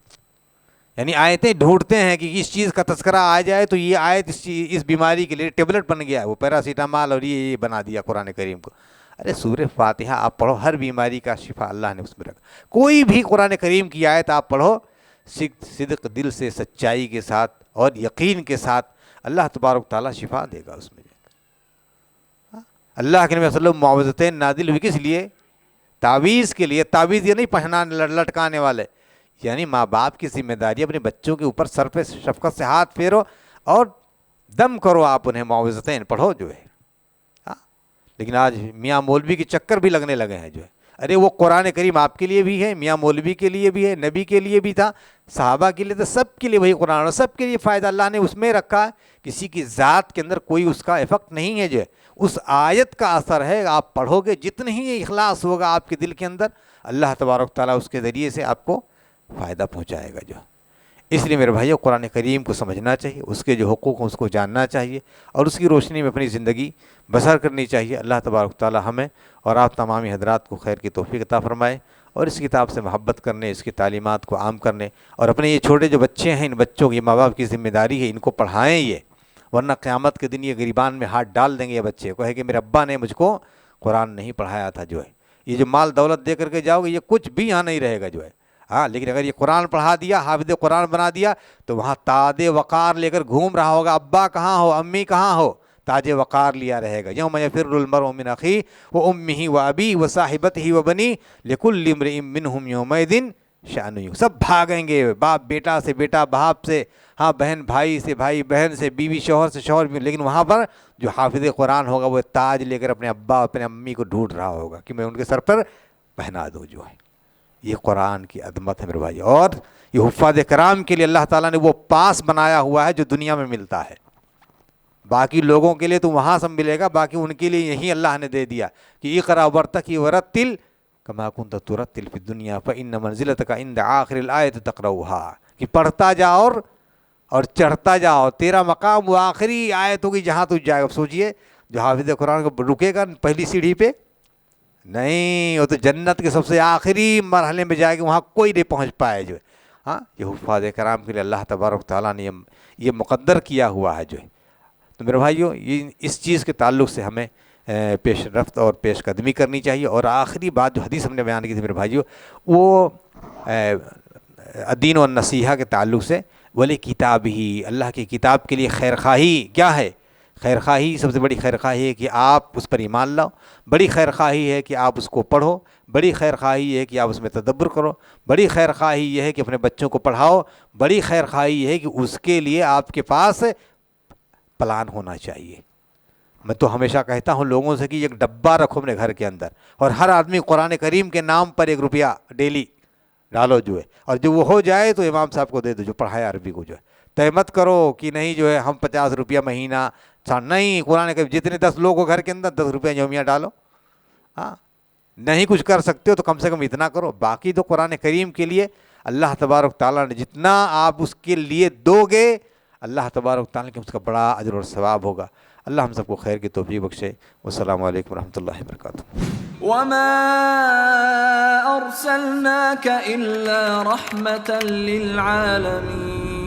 یعنی آیتیں ڈھونڈتے ہیں کہ اس چیز کا تذکرہ آ جائے تو یہ آیت اس بیماری کے لیے ٹیبلٹ بن گیا ہے، وہ پیراسیٹامال اور یہ بنا دیا قرآن کریم کو۔ ارے سورہ فاتحہ آپ پڑھو، ہر بیماری کا شفا اللہ نے اس میں رکھا۔ کوئی بھی قرآن کریم کی آیت آپ پڑھو صدق دل سے، سچائی کے ساتھ اور یقین کے ساتھ، اللہ تبارک تعالیٰ شفا دے گا اس میں۔ اللہ کے نبی صلی اللہ علیہ وسلم معوذتین نازل ہوئی کس لیے؟ تعویذ کے لیے۔ تعویذ یہ نہیں پہنانے لٹکانے والے، یعنی ماں باپ کی ذمہ داری اپنے بچوں کے اوپر سر پہ شفقت سے ہاتھ پھیرو، اور دم کرو آپ انہیں معوذتین پڑھو جو ہے. ہاں لیکن آج میاں مولوی کے چکر بھی لگنے لگے ہیں جو ہے. ارے وہ قرآن کریم آپ کے لیے بھی ہے, میاں مولوی کے لیے بھی ہے, نبی کے لیے بھی تھا, صحابہ کے لیے تھا, سب کے لیے وہی قرآن, اور سب کے لیے فائدہ اللہ نے اس میں رکھا ہے. کسی کی ذات کے اندر کوئی اس کا افیکٹ نہیں ہے جو ہے, اس آیت کا اثر ہے. آپ پڑھو گے جتنے ہی اخلاص ہوگا آپ کے دل کے اندر, اللہ تبارک تعالیٰ اس کے ذریعے سے آپ کو فائدہ پہنچائے گا جو. اس لیے میرے بھائیو قرآن کریم کو سمجھنا چاہیے, اس کے جو حقوق ہیں اس کو جاننا چاہیے, اور اس کی روشنی میں اپنی زندگی بسر کرنی چاہیے. اللہ تبارک تعالیٰ ہمیں اور آپ تمامی حضرات کو خیر کی توفیق عطا فرمائے, اور اس کتاب سے محبت کرنے, اس کی تعلیمات کو عام کرنے, اور اپنے یہ چھوٹے جو بچے ہیں ان بچوں کی ماں باپ کی ذمہ داری ہے ان کو پڑھائیں یہ, ورنہ قیامت کے دن یہ گریبان میں ہاتھ ڈال دیں گے یہ بچے کو, ہے کہ میرے ابا نے مجھ کو قرآن نہیں پڑھایا تھا جو ہے. یہ جو مال دولت دے کر کے جاؤ گے یہ کچھ بھی یہاں نہیں رہے گا جو ہے. ہاں لیکن اگر یہ قرآن پڑھا دیا, حافظ قرآن بنا دیا, تو وہاں تاج وقار لے کر گھوم رہا ہوگا, ابا کہاں ہو, امی کہاں ہو, تاج وقار لیا رہے گا. یوم یفر المرء من اخیہ وامہ وابیہ وصاحبتہ وبنیہ لکل امرئ منہم یومئذ شأن یغنیہ. سب بھاگیں گے, باپ بیٹا سے, بیٹا باپ سے, ہاں بہن بھائی سے, بھائی بہن سے, بیوی شوہر سے, شوہر بھی. لیکن وہاں پر جو حافظ قرآن ہوگا وہ تاج لے کر اپنے ابا اپنے امی کو ڈھونڈ رہا ہوگا کہ میں ان کے سر پر پہنا دوں جو ہے. یہ قرآن کی عظمت ہے میرے بھائی, اور یہ حفاظ کرام کے لیے اللہ تعالیٰ نے وہ پاس بنایا ہوا ہے جو دنیا میں ملتا ہے. باقی لوگوں کے لیے تو وہاں سب ملے گا, باقی ان کے لیے یہی اللہ نے دے دیا کہ اقرأ وارتقی ورتل کما کنت ترتل فی الدنیا فإن منزلتک عند آخر الآیۃ تقرؤها, کہ پڑھتا جا اور چڑھتا جاؤ, تیرا مقام وہ آخری آیت ہوگی جہاں تو جائے گا. سوچئے جو حافظ قرآن کو رکے گا پہلی سیڑھی پہ نہیں, وہ تو جنت کے سب سے آخری مرحلے میں جائے گا, وہاں کوئی نہیں پہنچ پائے جو ہے. ہاں یہ حفاظ کرام کے لیے اللہ تبارک تعالیٰ نے یہ مقدر کیا ہوا ہے جو ہے. تو میرے بھائیو یہ اس چیز کے تعلق سے ہمیں پیش رفت اور پیش قدمی کرنی چاہیے. اور آخری بات جو حدیث ہم نے بیان کی تھی میرے بھائیو, وہ دین و نصیحہ کے تعلق سے, ولی کتاب ہی, اللہ کی کتاب کے لیے خیر خواہی کیا ہے؟ خیر خواہی سب سے بڑی خیر خواہی ہے کہ آپ اس پر ایمان لاؤ, بڑی خیر خواہی ہے کہ آپ اس کو پڑھو, بڑی خیر خواہی ہے کہ آپ اس میں تدبر کرو, بڑی خیر خواہی یہ ہے کہ اپنے بچوں کو پڑھاؤ, بڑی خیر خواہی یہ ہے کہ اس کے لیے آپ کے پاس پلان ہونا چاہیے. میں تو ہمیشہ کہتا ہوں لوگوں سے کہ ایک ڈبہ رکھو اپنے گھر کے اندر, اور ہر آدمی قرآن کریم کے نام پر 1 روپیہ ڈیلی ڈالو جو ہے, اور جو وہ ہو جائے تو امام صاحب کو دے دو جو پڑھائے عربی کو جو ہے. طے مت کرو کہ نہیں جو ہے ہم 50 روپیہ مہینہ, نہیں, قرآن کریم جتنے 10 لوگ ہو گھر کے اندر 10 روپیہ یومیہ ڈالو. ہاں نہیں کچھ کر سکتے ہو تو کم سے کم اتنا کرو. باقی تو قرآن کریم کے لیے اللہ تبارک تعالیٰ نے جتنا آپ اس کے لیے دو گے, اللہ تبارک تعالیٰ کے اس کا بڑا اجر اور ثواب ہوگا. اللہ ہم سب کو خیر کی توفیق بخشے. والسلام علیکم ورحمۃ اللہ وبرکاتہ. وما أرسلناك إلا رحمة للعالمين